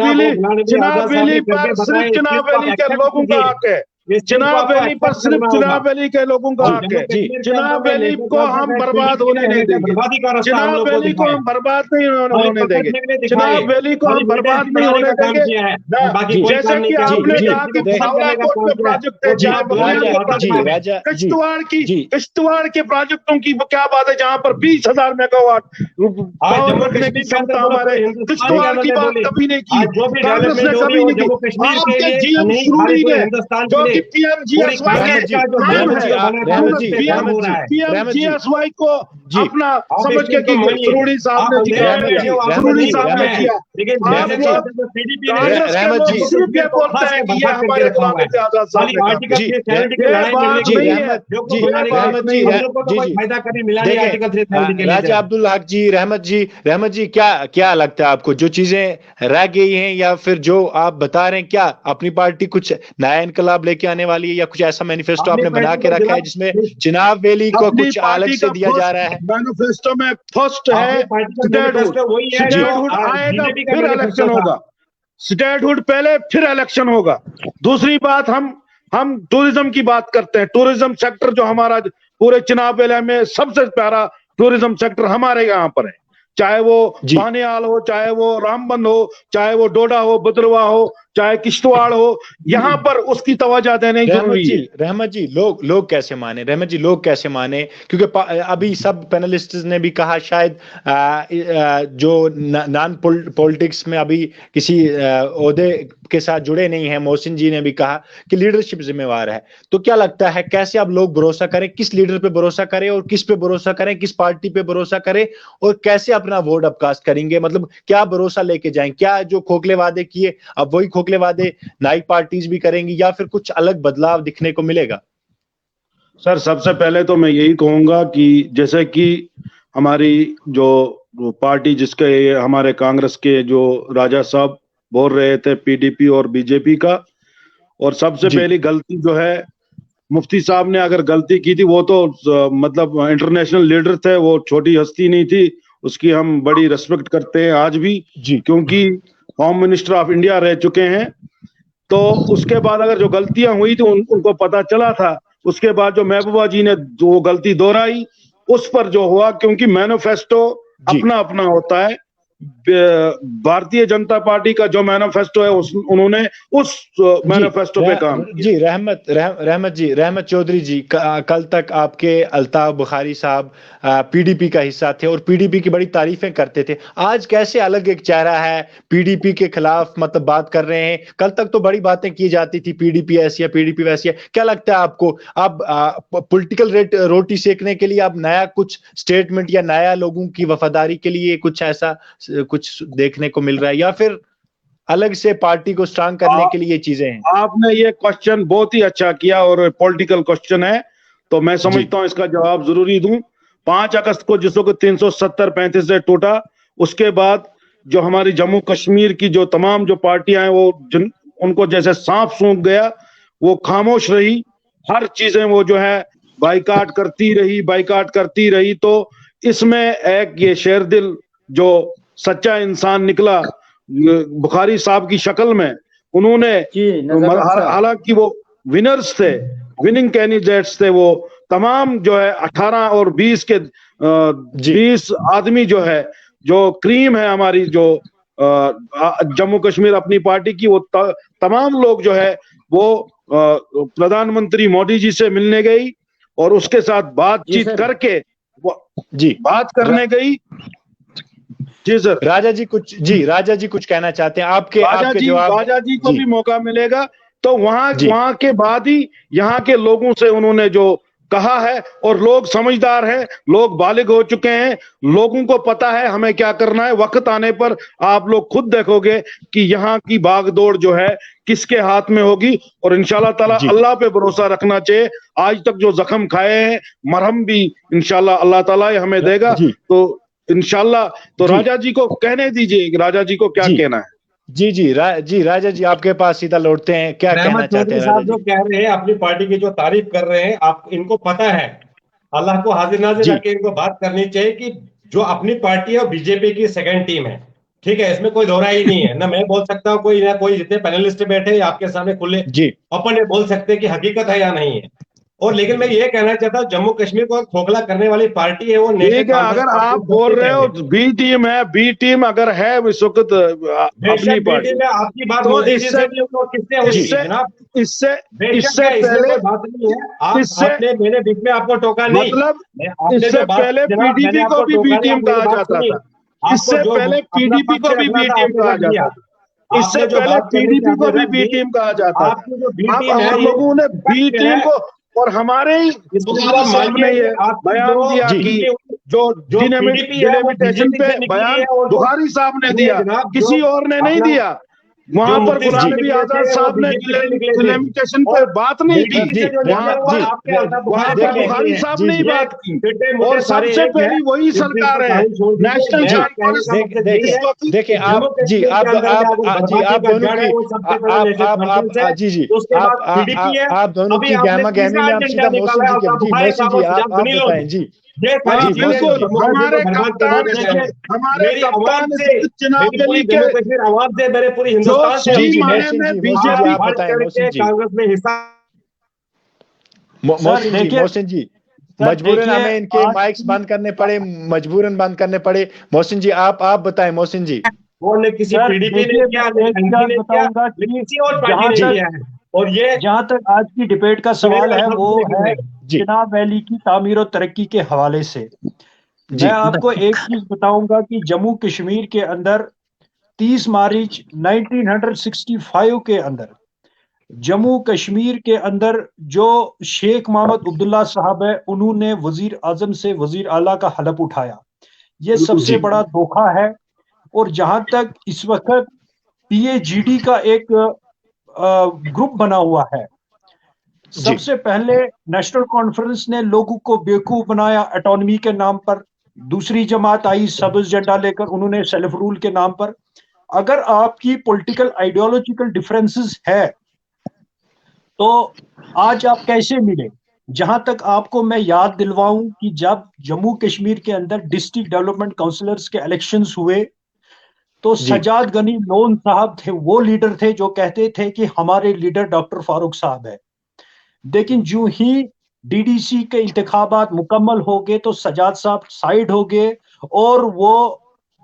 S3: वैली पर सिर्फ चिनाब वैली के लोगों का हक है, चिनाब वैली पर सिर्फ चिनाब वैली के लोगों का हक है। चिनाब वैली को हम बर्बाद होने नहीं देंगे, चिनाब वैली को हम बर्बाद नहीं होने देंगे, चिनाब वैली को हम बर्बाद नहीं होने देंगे। जैसे कि आपने कहा कि भावलाकोट में प्रोजेक्ट है, किश्तवाड़ के प्रोजेक्टों की क्या बात है, जहां पर 20,000 मेगावाट पावर रखने की क्षमता हमारे, किश्तवाड़ की बात कभी नहीं की, कांग्रेस ने कभी नहीं की। आपके जीएम सुरूरी ने जो कि पीएमजीएसवाई को अपना समझ के सुरूरी साहब ने किया, लेकिन कांग्रेस सिर्फ ये बोलता है कि ये हमारे गुलाम नबी आजाद साहब ने।
S1: राजा अब्दुल हक जी, रहमत जी क्या लगता है आपको, जो चीजें रह गई हैं या फिर जो आप बता रहे हैं, क्या अपनी पार्टी कुछ नया इनकलाब लेके आने वाली है या कुछ ऐसा मैनिफेस्टो आपने बना के रखा है जिसमें चिनाब वैली को कुछ अलग से दिया जा रहा है?
S3: मैनिफेस्टो में फर्स्ट है स्टेटहुड आएगा, फिर इलेक्शन होगा, स्टेटहुड पहले फिर इलेक्शन होगा। दूसरी बात, हम टूरिज्म की बात करते हैं, टूरिज्म सेक्टर जो हमारा पूरे चिनाब वैली में सबसे प्यारा टूरिज्म सेक्टर हमारे यहाँ पर है, चाहे वो बानियाल हो, चाहे वो रामबन हो, चाहे वो डोडा हो, भद्रवा हो, चाहे किश्तवाड़ हो, यहाँ पर उसकी तवज्जो देने जरूरी है।
S1: रहमत जी, लोग कैसे माने, रहमत जी लोग कैसे माने, क्योंकि अभी सब पैनलिस्ट ने भी कहा शायद जो नॉन पॉलिटिक्स में अभी किसी ओहदे के साथ जुड़े नहीं हैं, मोहसिन जी ने भी कहा कि लीडरशिप जिम्मेवार है। तो क्या लगता है कैसे अब लोग भरोसा करें, किस लीडर पे भरोसा करें और किस पे भरोसा करें, किस पार्टी पे भरोसा करें और कैसे अपना वोट अपकास्ट करेंगे? मतलब क्या भरोसा लेके जाएं? क्या जो खोखले वादे किए अब वही खोखले वादे नई पार्टीज भी करेंगी या फिर कुछ अलग बदलाव दिखने को मिलेगा?
S3: सर सबसे पहले तो मैं यही कहूंगा कि जैसे कि हमारी जो पार्टी जिसके हमारे कांग्रेस के जो राजा साहब बोल रहे थे पीडीपी और बीजेपी का, और सबसे पहली गलती जो है मुफ्ती साहब ने अगर गलती की थी, वो तो मतलब इंटरनेशनल लीडर थे, वो छोटी हस्ती नहीं थी, उसकी हम बड़ी रिस्पेक्ट करते हैं आज भी, क्योंकि होम मिनिस्टर ऑफ इंडिया रह चुके हैं। तो उसके बाद अगर जो गलतियां हुई थी उनको पता चला था, उसके बाद जो महबूबा जी ने जो गलती दोहराई उस पर जो हुआ, क्योंकि मैनिफेस्टो अपना अपना होता है। भारतीय जनता पार्टी का जो मैनिफेस्टो है उन्होंने उस मैनिफेस्टो पे काम किया।
S1: जी रहमत चौधरी जी, कल तक आपके अल्ताफ बुखारी साहब पीडीपी का हिस्सा थे और पीडीपी की बड़ी तारीफें करते थे। आज कैसे अलग एक चेहरा है, पीडीपी के खिलाफ मतलब बात कर रहे हैं? कल तक तो बड़ी बातें की जाती थी, पीडीपी ऐसी है, पीडीपी वैसी है। क्या लगता है आपको, आप पॉलिटिकल रोटी सेकने के लिए आप नया कुछ स्टेटमेंट या नया लोगों की वफादारी के लिए कुछ ऐसा कुछ देखने को मिल रहा है या फिर अलग से पार्टी को स्ट्रांग करने के लिए चीजें हैं?
S3: आपने ये क्वेश्चन बहुत ही अच्छा किया और पॉलिटिकल क्वेश्चन है, तो मैं समझता हूं इसका जवाब जरूरी दूं। 5 अगस्त को जिसको 370-35 से टूटा, उसके बाद जो हमारी जम्मू कश्मीर की जो तमाम जो पार्टियां हैं वो उनको जैसे सांप सूंघ गया, वो खामोश रही, हर चीजें वो जो है बाइकाट करती रही। तो इसमें एक ये शेरदिल जो सच्चा इंसान निकला बुखारी साहब की शक्ल में, उन्होंने हालांकि वो विनर्स थे, विनिंग कैंडिडेट्स थे, वो तमाम जो है 18 और 20 के 20 आदमी जो है, जो क्रीम है हमारी जो जम्मू कश्मीर अपनी पार्टी की, वो तमाम लोग जो है वो प्रधानमंत्री मोदी जी से मिलने गई और उसके साथ बातचीत करके बात करने गई। जी सर।
S1: राजा जी कुछ कहना चाहते हैं? आपके जवाब।
S3: राजा जी को भी मौका मिलेगा तो वहां के बाद ही यहाँ के लोगों से उन्होंने जो कहा है, और लोग समझदार हैं, लोग बालिग हो चुके हैं, लोगों को पता है हमें क्या करना है। वक्त आने पर आप लोग खुद देखोगे कि यहाँ की भागदौड़ जो है किसके हाथ में होगी, और इंशाल्लाह ताला अल्लाह पे भरोसा रखना चाहिए। आज तक जो जख्म खाए हैं, मरहम भी इंशाल्लाह अल्लाह ताला हमें देगा, तो इंशाल्लाह। तो राजा जी को कहने दीजिए, राजा जी को क्या कहना है।
S1: जी राजा जी आपके पास सीधा लौटते हैं, क्या कहना चाहते हैं?
S5: साहब जो कह रहे हैं, अपनी पार्टी की जो तारीफ कर रहे हैं, आप इनको पता है, अल्लाह को हाजिर नाजिर रख के इनको बात करनी चाहिए कि जो अपनी पार्टी है वो बीजेपी की सेकंड टीम है, ठीक है, इसमें कोई दोहरा ही नहीं है। ना मैं बोल सकता हूँ, कोई जितने पैनलिस्ट बैठे आपके सामने खुले अपन बोल सकते हैं कि हकीकत है या नहीं है। और लेकिन मैं ये कहना चाहता हूँ, जम्मू कश्मीर को खोखला करने वाली पार्टी है वो।
S3: ठीक है, अगर आप बोल रहे हो बी टीम है, बी टीम अगर है इस वक्त अपनी पार्टी में, आपकी बात तो इससे
S5: मैंने बीच में आपको टोका नहीं,
S3: मतलब इससे पहले पीडीपी को भी बी टीम कहा जाता था, इससे पहले पीडीपी को भी बी टीम कहा जाता था, इससे पहले पीडीपी को भी बी टीम कहा जाता था। आप लोगों ने बी टीम को, और हमारे ही सामने ये बयान दिया कि जो डिलिमिटेशन पे बयान बुखारी साहब ने दिया, किसी और ने नहीं दिया। वहां पर गुलाम नबी आजाद साहब ने डिलिमिटेशन पे बात नहीं की, वहां पर बुखारी साहब ने ही बात की, और सबसे पहली वही सरकार है नेशनल चार्ट।
S1: देखिए आप दोनों की आप दोनों की गहमा गहमी में आप सीधा मौसम जी आप बताएं। जी
S3: हमारे कप्तान जनाब अली के
S5: आवाज से मेरे पूरी हिंदुस्तान से
S3: बीजेपी
S5: कांग्रेस में हिस्सा।
S1: मोहसिन जी मजबूरन हमें इनके माइक्स बंद करने पड़े, मोहसिन जी आप बताएं। मोहसिन जी
S5: उन्होंने किसी
S2: सर
S5: पीडीपी ने
S2: देखिए,
S5: किया,
S2: मैं एक
S5: एमपी
S2: बात
S5: ने किया,
S2: बताऊंगा
S5: लेकिन
S2: कि
S5: किसी और पार्टी
S2: जहां
S5: ने
S2: तक
S5: किया है। और ये
S2: जहां तक आज की डिबेट का सवाल है वो है
S1: जी
S2: चिनाब वैली की तामीर और तरक्की के हवाले से। मैं
S1: जी
S2: आपको एक चीज बताऊंगा कि जम्मू कश्मीर के अंदर 30 मार्च 1965 के अंदर जम्मू कश्मीर के अंदर जो शेख मोहम्मद अब्दुल्ला साहब है, उन्होंने वजीर आजम से वजीर आला का हलफ उठाया। ये सबसे
S1: जी
S2: बड़ा धोखा है। और जहां तक इस वक्त पीएजीडी का एक ग्रुप बना हुआ है,
S1: जी
S2: सबसे पहले नेशनल कॉन्फ्रेंस ने लोगों को बेवकूफ बनाया ऑटोनॉमी के नाम पर। दूसरी जमात आई सब्ज झंडा लेकर, उन्होंने सेल्फ रूल के नाम पर। अगर आपकी पॉलिटिकल आइडियोलॉजिकल डिफरेंसेस है तो आज आप कैसे मिले? जहां तक आपको मैं याद दिलवाऊं कि जब जम्मू कश्मीर के अंदर डिस्ट्रिक्ट डेवलपमेंट काउंसिलर्स के इलेक्शंस हुए तो
S1: जी
S2: सजाद गनी लोन साहब थे, वो लीडर थे जो कहते थे कि हमारे लीडर डॉक्टर फारूक साहब है। लेकिन जो ही डीडीसी के इंतखाबात मुकम्मल हो गए तो सजाद साहब साइड हो गए और वो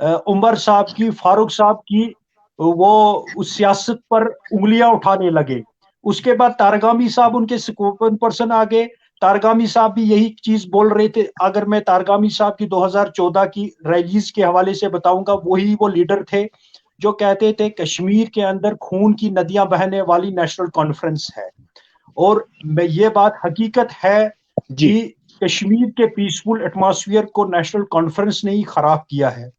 S2: उमर साहब की, फारूक साहब की वो उस सियासत पर उंगलियां उठाने लगे। उसके बाद तारगामी साहब उनके स्पोकन पर्सन आ गए। तारगामी साहब भी यही चीज बोल रहे थे। अगर मैं तारगामी साहब की 2014 की रैलीज के हवाले से बताऊंगा, वही वो लीडर थे जो कहते थे कश्मीर के अंदर खून की नदियां बहने वाली नेशनल कॉन्फ्रेंस है। और मैं ये बात हकीकत है
S1: जी
S2: कि कश्मीर के पीसफुल एटमॉस्फेयर को नेशनल कॉन्फ्रेंस ने ही खराब किया है।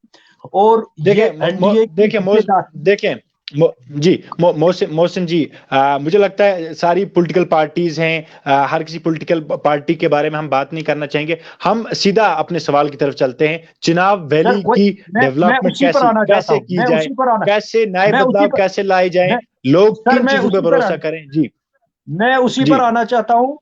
S2: और ये एनडीए की हिस्सेदार
S1: देखें जी मोहसिन जी, मुझे लगता है सारी पॉलिटिकल पार्टीज हैं, हर किसी पॉलिटिकल पार्टी के बारे में हम बात नहीं करना चाहेंगे। हम सीधा अपने सवाल की तरफ चलते हैं। चिनाब
S2: सर
S1: वैली की
S2: मैं
S1: डेवलपमेंट
S2: उसी पर आना चाहता
S1: कैसे
S2: हूं।
S1: की जाए, कैसे नए
S2: मैं उसी
S1: बदलाव
S2: पर
S1: कैसे लाए जाएं,
S2: मैं
S1: लोग
S2: सर
S1: किन
S2: मैं
S1: चीजों पर
S2: उसी पर
S1: भरोसा करें? जी
S2: मैं उसी
S1: जी
S2: पर आना चाहता हूं।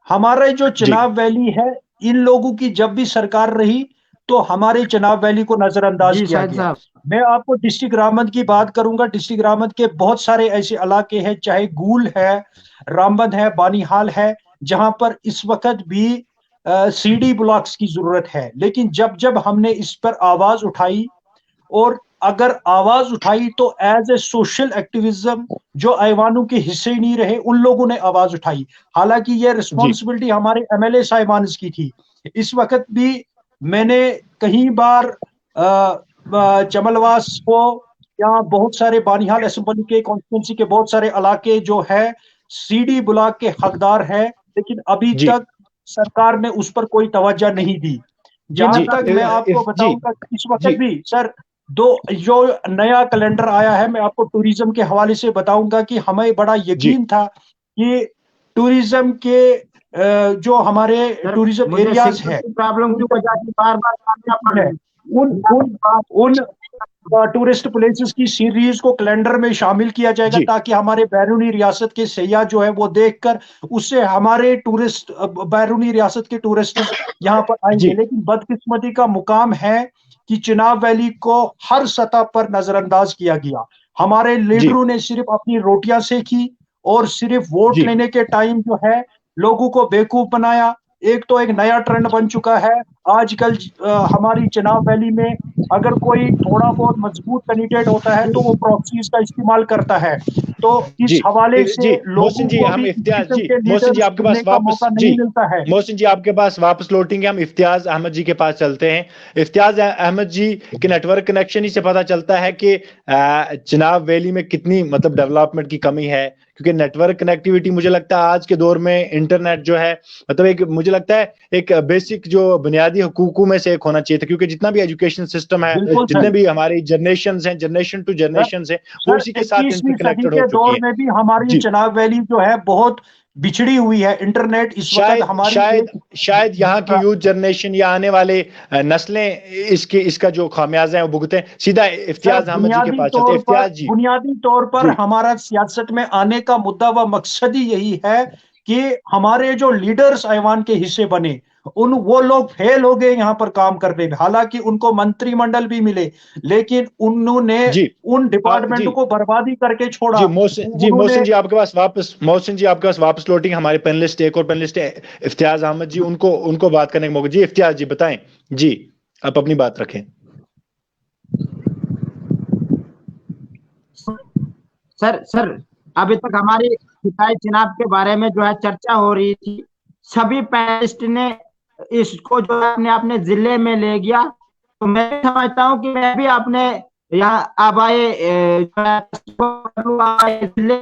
S2: हमारे जो
S1: जी
S2: चिनाब वैली है, इन लोगों की जब भी सरकार रही तो हमारे चिनाब वैली को नजरअंदाज
S4: जी
S2: किया
S4: शाहिद
S2: गया।
S4: साहब।
S2: मैं आपको डिस्ट्रिक्ट रामबन की बात करूंगा। डिस्ट्रिक्ट रामबन के बहुत सारे ऐसे इलाके हैं, चाहे गूल है, रामबन है, बानीहाल है, जहां पर इस वक्त भी सीडी ब्लॉक्स की जरूरत है। लेकिन जब जब हमने इस पर आवाज उठाई, और अगर आवाज उठाई तो एज ए सोशल एक्टिविज्म, जो ऐवानों के हिस्से ही नहीं रहे, उन लोगों ने आवाज उठाई। हालांकि यह
S1: जी
S2: रिस्पॉन्सिबिलिटी हमारे एमएलए साहिबान की थी। इस वक्त भी मैंने कई बार चमलवास को, या बहुत सारे बानिहाल असेंबली के कॉन्स्टिट्यूंसी के बहुत सारे इलाके जो है सीडी ब्लॉक के हकदार है, लेकिन अभी
S1: जी
S2: तक सरकार ने उस पर कोई तवज्जो नहीं दी।
S4: जी
S2: जहां
S1: जी
S2: तक मैं आपको
S1: जी
S2: बताऊंगा कि इस वक्त
S1: जी
S2: भी सर दो जो नया कैलेंडर आया है, मैं आपको टूरिज्म के हवाले से बताऊंगा कि हमें बड़ा
S1: जी
S2: यकीन था कि टूरिज्म के जो हमारे
S4: सर
S2: टूरिज्म
S4: मुझे
S2: एरियाज
S4: सिग्नल
S2: है,
S4: की प्रॉब्लम की वजह से बार बार आना पड़
S2: है,
S4: रही
S2: उन उन उन टूरिस्ट प्लेसेस की सीरीज को कैलेंडर में शामिल किया जाएगा,
S1: जी
S2: ताकि हमारे बैरूनी रियासत के सयाह जो है वो देखकर उससे हमारे टूरिस्ट बैरूनी रियासत के टूरिस्ट्स यहाँ पर आएंगे।
S1: जी
S2: लेकिन बदकिस्मती का मुकाम है कि चिनाब वैली को हर सतह पर नजरअंदाज किया गया। हमारे
S1: जी
S2: लीडरों ने सिर्फ अपनी रोटियां सेकी और सिर्फ वोट
S1: जी
S2: लेने के टाइम जो है लोगों को बेवकूफ बनाया। एक तो एक नया ट्रेंड बन चुका है आजकल हमारी चिनाब वैली में, अगर कोई थोड़ा बहुत मजबूत कैंडिडेट होता है तो वो प्रॉक्सीज का इस्तेमाल करता है। तो इस
S1: जी
S2: हवाले से
S1: जी
S2: लोगों
S1: मोहसिन जी,
S2: को भी
S1: हम
S2: इस
S1: इफ्तियाज
S2: किस्म
S1: जी,
S2: के
S1: मोहसिन जी
S2: लीडर्स
S1: आपके
S2: चुनने
S1: पास
S2: का
S1: वापस
S2: मौका
S1: जी,
S2: नहीं मिलता है।
S1: मोहसिन जी आपके पास वापस लौटेंगे। हम इफ्तियाज अहमद जी के पास चलते हैं। इफ्तियाज अहमद जी के नेटवर्क कनेक्शन ही से पता चलता है कि चिनाब वैली में कितनी मतलब डेवलपमेंट की कमी है, क्योंकि नेटवर्क कनेक्टिविटी मुझे लगता है आज के दौर में इंटरनेट जो है मतलब एक मुझे लगता है एक बेसिक जो बुनियादी हुकूकों में से एक होना चाहिए था, क्योंकि जितना भी एजुकेशन सिस्टम है,
S2: बिल्कुल
S1: जितने
S2: सर।
S1: भी हमारी जनरेशन हैं, जनरेशन टू
S2: सर
S1: जनरेशन है, वो
S2: सर
S1: इसी के साथ
S2: 21वीं सदी
S1: इंटरकनेक्टेड हो
S2: के
S1: चुकी
S2: दौर
S1: है।
S2: में भी हमारी
S1: जी
S2: चिनाब वैली जो है बहुत बिछड़ी हुई है। इंटरनेट इस वक्त
S1: शायद
S2: हमारी
S1: शायद
S2: एक
S1: शायद यहाँ की यूथ जनरेशन या आने वाले नस्लें इसका जो खामियाजा है वो भुगते हैं। सीधा
S2: सर
S1: इफ्तियाज अहमद जी के पास चलते हैं। इफ्तियाज जी।
S2: बुनियादी तौर पर
S1: जी
S2: हमारा सियासत में आने का मुद्दा व मकसद ही यही है कि हमारे जो लीडर्स ऐवान के हिस्से बने, वो लोग फेल हो गए यहाँ पर काम करने में। हालांकि उनको मंत्रिमंडल भी मिले, लेकिन उन्होंने
S1: जी
S2: उन
S1: जी
S2: डिपार्टमेंट को बर्बादी करके छोड़ा।
S1: जी
S2: उन्होंने
S1: मोहसिन जी आपके पास वापस लौटेंगे। हमारे पैनलिस्ट एक और पैनलिस्ट है इफ्तियाज अहमद जी, उनको उनको बात करने का मौका। जी इफ्तियाज जी बताएं। जी आप अपनी बात रखें।
S4: सर अभी तक हमारी खिताई चुनाव के बारे में जो है चर्चा हो रही थी, सभी पैनलिस्ट ने इसको जो है अपने अपने जिले में ले गया। तो मैं समझता हूँ कि मैं भी अपने यहाँ आबाए जिले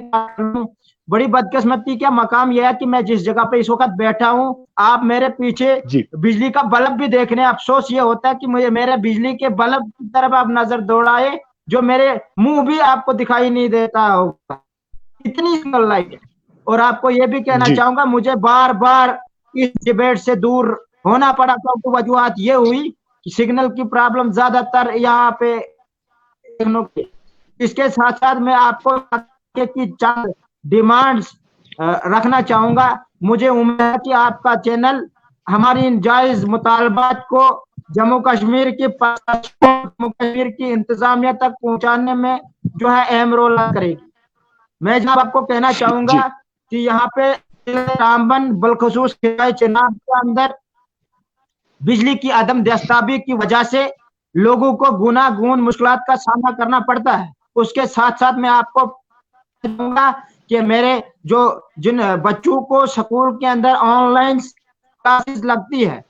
S4: बड़ी बदकिस्मती का मकाम यह है कि मैं जिस जगह पे इस वक्त बैठा हूँ, आप मेरे पीछे बिजली का बल्ब भी देख रहे हैं। अफसोस ये होता है कि मुझे मेरे बिजली के बल्ब की तरफ आप नजर दौड़ाए, जो मेरे मुंह भी आपको दिखाई नहीं देता होगा, इतनी सिंगल लाइट है। और आपको ये भी कहना चाहूंगा, मुझे बार बार इस डिबेट से दूर होना पड़ा, क्योंकि वजूहत ये हुई कि सिग्नल की प्रॉब्लम ज्यादातर यहाँ पे। इसके साथ साथ मैं आपको की चंद डिमांड्स रखना चाहूंगा। मुझे उम्मीद है कि आपका चैनल हमारी इन जायज मुतालबात को जम्मू कश्मीर की इंतजामिया तक पहुंचाने में जो है अहम रोल करेगी। मैं जनाब आपको कहना चाहूंगा कि यहाँ पे रामबन बलखसूस चुनाव के अंदर बिजली की अदम दस्ताबी की वजह से लोगों को गुनागून मुश्किलात का सामना करना पड़ता है। उसके साथ साथ मैं आपको कहूंगा कि मेरे जिन बच्चों को स्कूल के अंदर ऑनलाइन क्लासेस लगती है,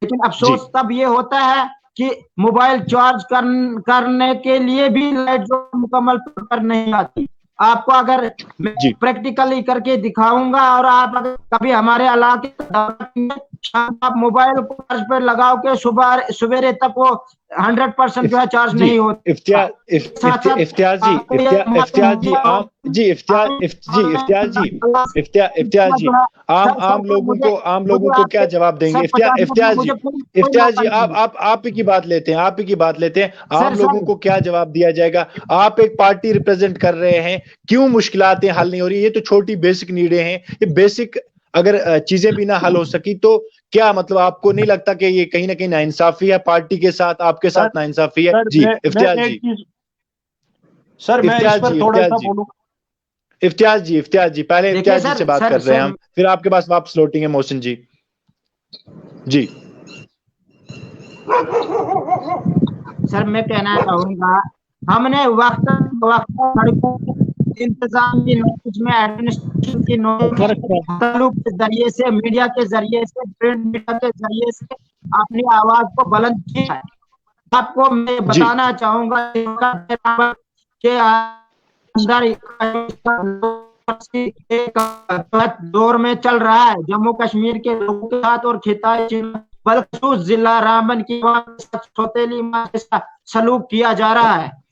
S4: लेकिन अफसोस तब ये होता है कि मोबाइल चार्ज करने के लिए भी लाइट जो मुकम्मल तौर पर नहीं आती। आपको अगर मैं प्रैक्टिकली करके दिखाऊंगा, और आप अगर कभी हमारे इलाके आप मोबाइल को चार्ज पर लगाओ के सवेरे तक वो 100% जो है चार्ज नहीं होता।
S1: इफ्तियाज जी आम लोगों को क्या जवाब देंगे? इफ्तियाज जी आप ही की बात लेते हैं, आम लोगों को क्या जवाब दिया जाएगा? आप एक पार्टी रिप्रेजेंट कर रहे हैं, क्यों मुश्किलातें हल नहीं हो रही? ये तो छोटी बेसिक नीडें हैं, ये बेसिक अगर चीजें भी ना हल हो सकी तो क्या मतलब आपको नहीं लगता कि ये कहीं ना कहीं नाइंसाफी है पार्टी के साथ, आपके साथ नाइंसाफी है? जी इफ्तियाज जी।
S2: सर मैं इस पर थोड़ा सा बोलूंगा।
S1: इफ्तियाज जी पहले इफ्तियाज जी से बात कर रहे हैं हम, फिर आपके पास वापस लौटेंगे मोहसिन जी। जी
S4: सर मैं कहना चाहूंगा, हमने वक्त इंतजाम की नोटिस में एडमिनिस्ट्रेशन की नोटिस के जरिए से, मीडिया के जरिए से, प्रिंट मीडिया के जरिए से अपनी आवाज को बुलंद किया है। आपको मैं बताना चाहूंगा कि अंदर एक दौर में चल रहा है जम्मू कश्मीर के लोगों के साथ, और खिताई बलखसूस जिला रामबन की सौतेली मां के साथ सलूक किया जा रहा है।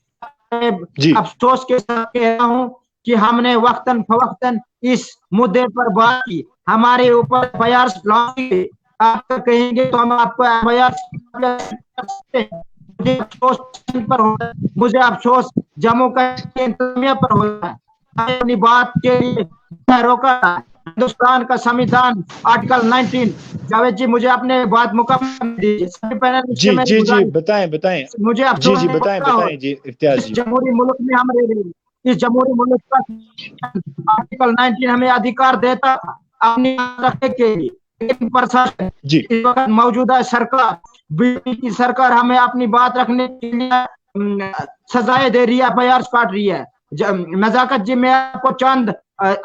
S4: अफसोस के साथ कह रहा हूं कि हमने वक्तन फवक्तन इस मुद्दे पर बात की, हमारे ऊपर एफआईआर लॉन्च की। आप कहेंगे तो हम आपको एफआईआर मुझे अफसोस जम्मू कश्मीर पर होता है। अपनी बात के लिए रोका हिंदुस्तान का संविधान आर्टिकल 19। जावेद जी मुझे अपने बात मुकम्मल दीजिए।
S1: जी बताएं
S4: मुझे
S1: जी बताएं जी इफ्तियाज जी।
S4: जमहूरी मुल्क में हम रह रहे हैं, इस जमहूरी मुल्क का आर्टिकल 19 हमें अधिकार देता अपनी रखने के लिए, लेकिन प्रशासन इस वक्त मौजूदा सरकार बीजेपी की सरकार हमें अपनी बात रखने के लिए सजाएं दे रही है, एफआईआर काट रही है। नजाकत जी मैं आपको चंद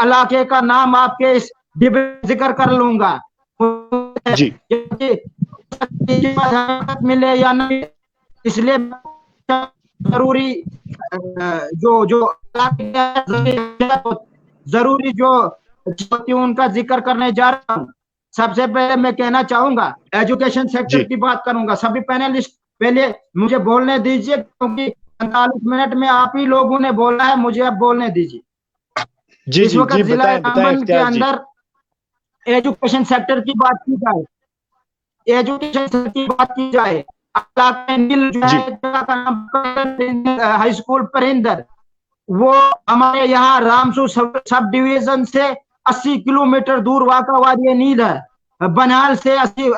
S4: इलाके का नाम आपके इस जिक्र कर लूंगा जी, मिले या नहीं, इसलिए जरूरी जरूरी जो उनका जिक्र करने जा रहा हूँ। सबसे पहले मैं कहना चाहूंगा एजुकेशन सेक्टर की बात करूंगा। सभी पैनलिस्ट पहले मुझे बोलने दीजिए, क्योंकि 45 मिनट में आप ही लोगों ने बोला है, मुझे अब बोलने दीजिए। इस वक्त जिला रामबन के अंदर एजुकेशन सेक्टर की बात की जाए, हाई स्कूल परिंदर, वो हमारे यहाँ रामसू सब डिवीजन से 80 किलोमीटर दूर वाका वादी नील है। बनाल से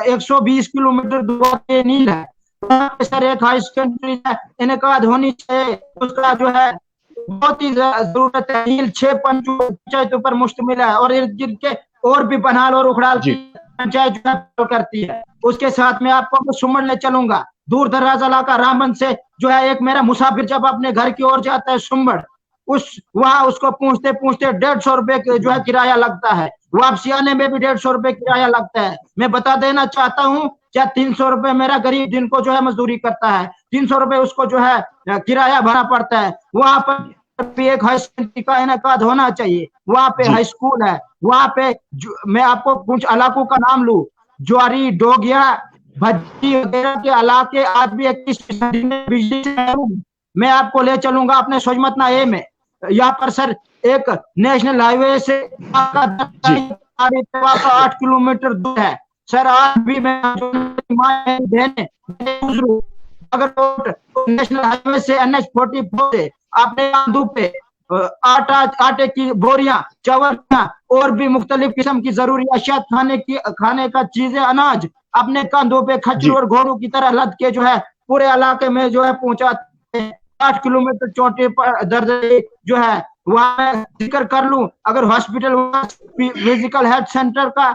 S4: 120 किलोमीटर दूर नील है। सर एक हाई सेकेंडरी इनकाद होनी चाहिए, उसका जो है बहुत ही जरूरत है। नील 6 पंचायतों पर मुश्तमिल है, और इर्द गिर्द के और भी बनाल और उखड़ाल की पंचायत जो करती है। उसके साथ में आपको सुमन ले चलूंगा, दूर दराज इलाका रामबन से जो है एक मेरा मुसाफिर जब अपने घर की ओर जाता है सुमड़, वहां उसको पूछते पूछते 150 रुपए जो है किराया लगता है, वापसी आने में भी 150 रुपए किराया लगता है। मैं बता देना चाहता हूँ, क्या 300 रुपए मेरा गरीब दिन को जो है मजदूरी करता है, 300 रुपए उसको जो है किराया भरना पड़ता है। वहां पर भी एक हाई सेकेंडरी का इनेकाद होना चाहिए, वहां पे हाई स्कूल है, वहां पे मैं आपको कुछ इलाकों का नाम लूं, ज्वारी, डोगिया, भज्जी वगैरह के इलाके आज भी 21वीं सदी में बिजली से, मैं आपको ले चलूंगा अपने सोजमतना ए में। यहाँ पर सर एक नेशनल हाईवे से 8 किलोमीटर दूर है सर। आज भी मैं अगर नेशनल हाईवे से NH-44 से अपने कांधों पे आटे की बोरियां, चावल और भी मुख्तलिफ किस्म की जरूरी अशिया खाने का चीजें, अनाज अपने कंधों पे खच्चर और घोड़ों की तरह लद के जो है पूरे इलाके में जो है पहुंचाते हैं। 8 किलोमीटर चौटे पर दर्ज जो है वहां जिक्र कर लूं, अगर हॉस्पिटल फिजिकल हेल्थ सेंटर का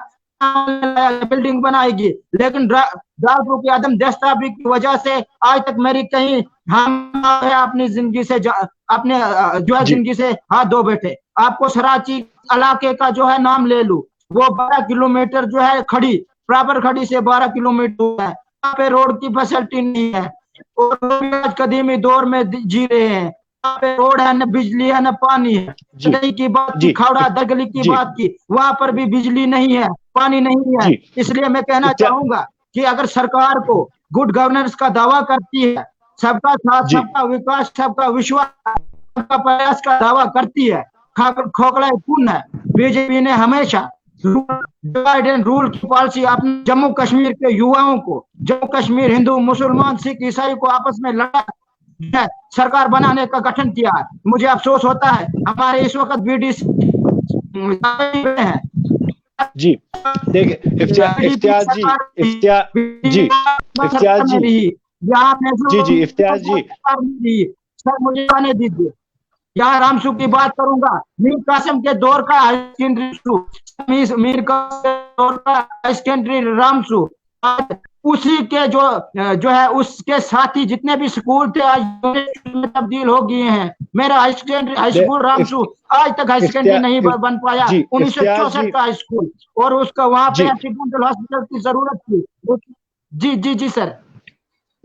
S4: बिल्डिंग बनाएगी, लेकिन डॉक्टरों की अदम दस्तयाबी की वजह से आज तक मेरी कहीं हम अपनी जिंदगी से अपने जो है जिंदगी से हाथ धो बैठे। आपको सराची इलाके का जो है नाम ले लूं, वो 12 किलोमीटर जो है खड़ी, प्रॉपर खड़ी से 12 किलोमीटर है, यहाँ पे रोड की फैसिलिटी नहीं है और आज कदीमी दौर में जी रहे हैं। यहाँ पे रोड है, न बिजली है, न पानी है। की बात की, खावड़ा दगली की बात की, वहां पर भी बिजली नहीं है, पानी नहीं है। इसलिए मैं कहना चाहूंगा कि अगर सरकार को गुड गवर्नेंस का दावा करती है, सबका साथ, सबका विकास, सबका विश्वास, सबका प्रयास का दावा करती है, खोखला पूर्ण है। बीजेपी ने हमेशा डिवाइड एंड रूल की पॉलिसी अपने जम्मू कश्मीर के युवाओं को, जम्मू कश्मीर हिंदू, मुसलमान, सिख, ईसाई को आपस में लड़ा सरकार बनाने का गठन किया। मुझे अफसोस होता है हमारे इस वक्त बीडीसी है।
S1: जी देखिए इफ्तियाज जी
S4: सर मुझे आने दीजिए, यहाँ रामसू की बात करूंगा। मीर कासिम के दौर का हाई सेकेंडरी, मीर कासिम के दौर का हाई सेकेंडरी रामसू, उसी के जो है उसके साथी जितने भी स्कूल थे आज में तब्दील हो गए हैं। मेरा हाई स्कूल रामसू आज तक हाई सेकेंडरी नहीं बन पाया, 1964 का हाई स्कूल, और उसका वहां पे हॉस्पिटल की जरूरत थी। जी सर।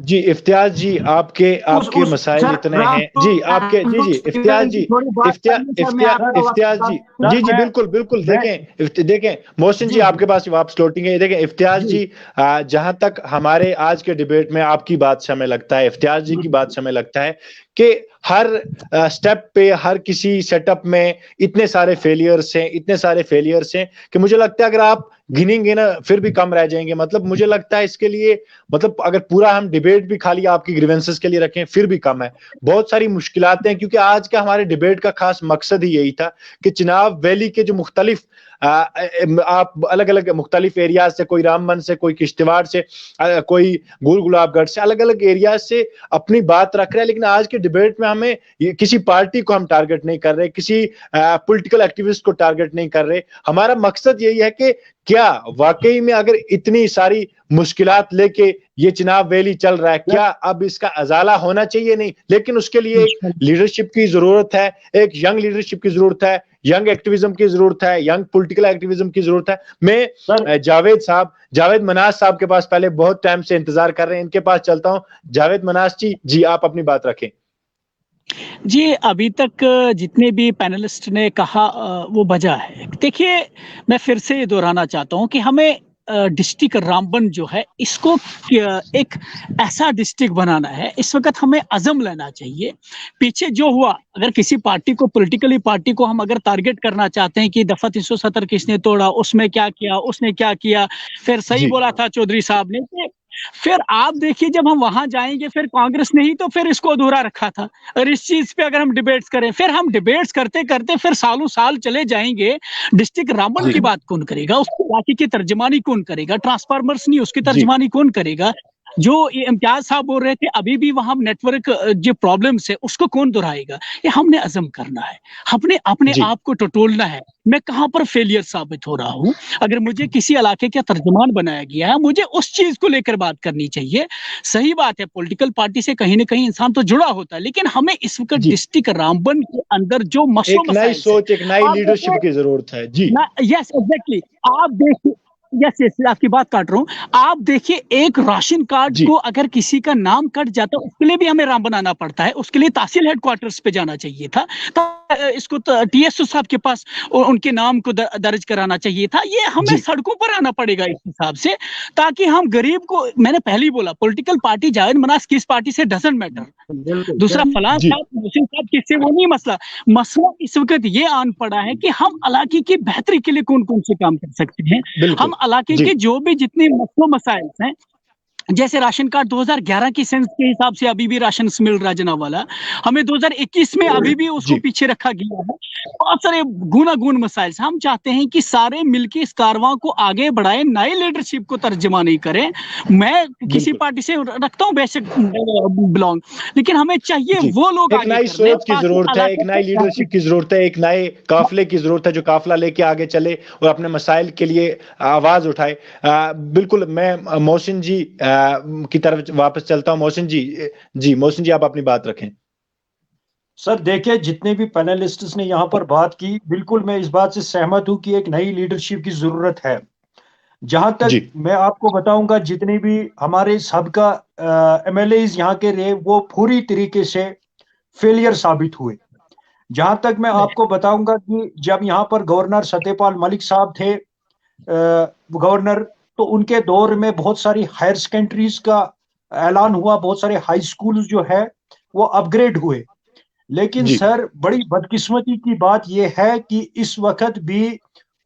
S1: जी इफ्तियाज जी, आपके मसाइल इतने हैं जी, आपके इफ्तियाज जी बिल्कुल देखें मोहसिन जी, आपके पास वापस लौटेंगे। देखें इफ्तियाज जी, जहां तक हमारे आज के डिबेट में आपकी बात से हमें लगता है, इफ्तियाज जी की बात से हमें लगता है कि हर स्टेप पे, हर किसी सेटअप में इतने सारे फेलियर्स हैं कि मुझे लगता है अगर आप गिनेंगे ना फिर भी कम रह जाएंगे। मतलब मुझे लगता है इसके लिए, मतलब अगर पूरा हम डिबेट भी खाली आपकी ग्रीवेंसेस के लिए रखें फिर भी कम है। बहुत सारी मुश्किलात हैं, क्योंकि आज का हमारे डिबेट का खास मकसद ही यही था कि चिनाब वैली के जो मुख्तलिफ आप अलग अलग मुख्तलिफ एरियाज से, कोई रामबन से, कोई किश्तवाड़ से, कोई गुल गुलाबगढ़ से, अलग अलग एरियाज से अपनी बात रख रहे हैं। लेकिन आज के डिबेट में हमें किसी पार्टी को हम टारगेट नहीं कर रहे, किसी पॉलिटिकल एक्टिविस्ट को टारगेट नहीं कर रहे। हमारा मकसद यही है कि क्या वाकई में अगर इतनी सारी मुश्किलात लेके ये चिनाब वैली चल रहा है, क्या अब इसका अजाला होना चाहिए? नहीं, लेकिन उसके लिए एक लीडरशिप की जरूरत है, एक यंग लीडरशिप की जरूरत है, यंग एक्टिविज्म की जरूरत है, यंग पॉलिटिकल एक्टिविज्म की जरूरत है। मैं जावेद मनास साहब के पास पहले बहुत टाइम से इंतजार कर रहे हैं, इनके पास चलता हूं। जावेद मनास जी आप अपनी बात रखें।
S6: जी, अभी तक जितने भी पैनलिस्ट ने कहा वो वजह है। देखिए, मैं फिर से ये दोहराना चाहता हूँ कि हमें डिस्ट्रिक्ट रामबन जो है इसको एक ऐसा डिस्ट्रिक्ट बनाना है। इस वक्त हमें अज़म लेना चाहिए। पीछे जो हुआ, अगर किसी पार्टी को, पॉलिटिकली पार्टी को हम अगर टारगेट करना चाहते हैं कि दफा 370 किसने तोड़ा, उसमें क्या किया, उसने क्या किया, फिर सही बोला था चौधरी साहब ने कि फिर आप देखिए जब हम वहां जाएंगे फिर कांग्रेस ने ही तो फिर इसको अधूरा रखा था। और इस चीज पे अगर हम डिबेट्स करें, फिर हम डिबेट्स करते करते फिर सालों साल चले जाएंगे। डिस्ट्रिक्ट रामबन की बात कौन करेगा? उसकी बाकी की तर्जमानी कौन करेगा? ट्रांसफार्मर्स नहीं, उसकी तर्जमानी कौन करेगा? जो ये इम्तियाज साहब बोल रहे थे अभी भी वहां नेटवर्क जो प्रॉब्लम्स है उसको कौन दोहराएगा? ये हमने अज़म करना है, हमने अपने
S1: जी।
S6: आप को टटोलना है। मैं कहाँ पर फेलियर साबित हो रहा हूँ? अगर मुझे किसी इलाके का तर्जुमान बनाया गया है, मुझे उस चीज को लेकर बात करनी चाहिए। सही बात है, पॉलिटिकल पार्टी से कहीं ना कहीं इंसान तो जुड़ा होता है, लेकिन हमें इस वक्त
S1: जी।
S6: डिस्ट्रिक्ट रामबन के अंदर जो मसलो
S1: एक नई
S6: मसाइल
S1: सोच, एक नई
S6: आप
S1: लीडरशिप
S6: देखिए
S1: की जरूरत है। जी।
S6: ना, यस एग्जैक्टली, आप देखिए, यस यस आपकी बात काट रहा हूँ। आप देखिए एक राशन कार्ड
S1: जी।
S6: को अगर किसी का नाम कट जाता है उसके लिए भी हमें राम बनाना पड़ता है, उसके लिए तहसील हेडक्वार्टर्स पे जाना चाहिए था, इसको टीएसओ साहब के पास उनके नाम को दर्ज कराना चाहिए था। ये हमें
S1: जी।
S6: सड़कों पर आना पड़ेगा इस हिसाब से, ताकि हम गरीब को, मैंने पहले ही बोला पॉलिटिकल पार्टी जावेद मनास किस पार्टी से डजंट मैटर, दूसरा फलां
S1: जी।
S6: साहब मोहसिन साहब किससे, वो नहीं मसला। मसला इस वक्त ये आन पड़ा है कि हम इलाके की बेहतरी के लिए कौन कौन से काम कर सकते हैं।
S1: बिल्कुल।
S6: हम इलाके
S1: जी।
S6: के जो भी जितने मसलो मसाइल हैं, जैसे राशन कार्ड 2011 की सेंस के हिसाब से अभी भी राशन मिल रहा जना वाला, हमें 2021 में अभी भी उसको
S1: जी।
S6: पीछे रखा गया है। बहुत सारे गुनागुन मसाइल, हम चाहते हैं कि सारे मिलके इस कारवां को आगे बढ़ाएं, नई लीडरशिप को तर्जमा नहीं करें। मैं किसी
S1: बिल्कुल।
S6: पार्टी से रखता हूं बेशक बिलोंग, लेकिन हमें चाहिए
S1: जी।
S6: वो लोग
S1: एक
S6: आगे
S1: नई
S6: कर लें
S1: सोच की
S6: ताकि
S1: जरूरत है, एक
S6: इलाके
S1: नई
S6: को
S1: लीडरशिप की जरूरत है, एक नए काफिले की जरूरत है जो काफिला लेके आगे चले और अपने मसाइल के लिए आवाज उठाए। बिल्कुल। मैं मोहसिन जी की तरफ वापस चलता हूं। मोहसिन जी, जी मोहसिन जी आप अपनी बात रखें।
S2: सर देखिए, जितने भी पैनलिस्ट्स ने यहाँ पर बात की, बिल्कुल मैं इस बात से सहमत हूँ कि एक नई लीडरशिप की जरूरत है। जहां तक
S1: जी।
S2: मैं आपको बताऊंगा, जितने भी हमारे सबका एमएलएज यहाँ के रहे, वो पूरी तरीके से फेलियर साबित हुए। जहां तक मैं आपको बताऊंगा कि जब यहाँ पर गवर्नर सत्यपाल मलिक साहब थे गवर्नर, तो उनके दौर में बहुत सारी हायर सेकेंडरीज का ऐलान हुआ, बहुत सारे हाई स्कूल जो है वो अपग्रेड हुए। लेकिन
S1: जी।
S2: सर बड़ी बदकिस्मती की बात यह है कि इस वक्त भी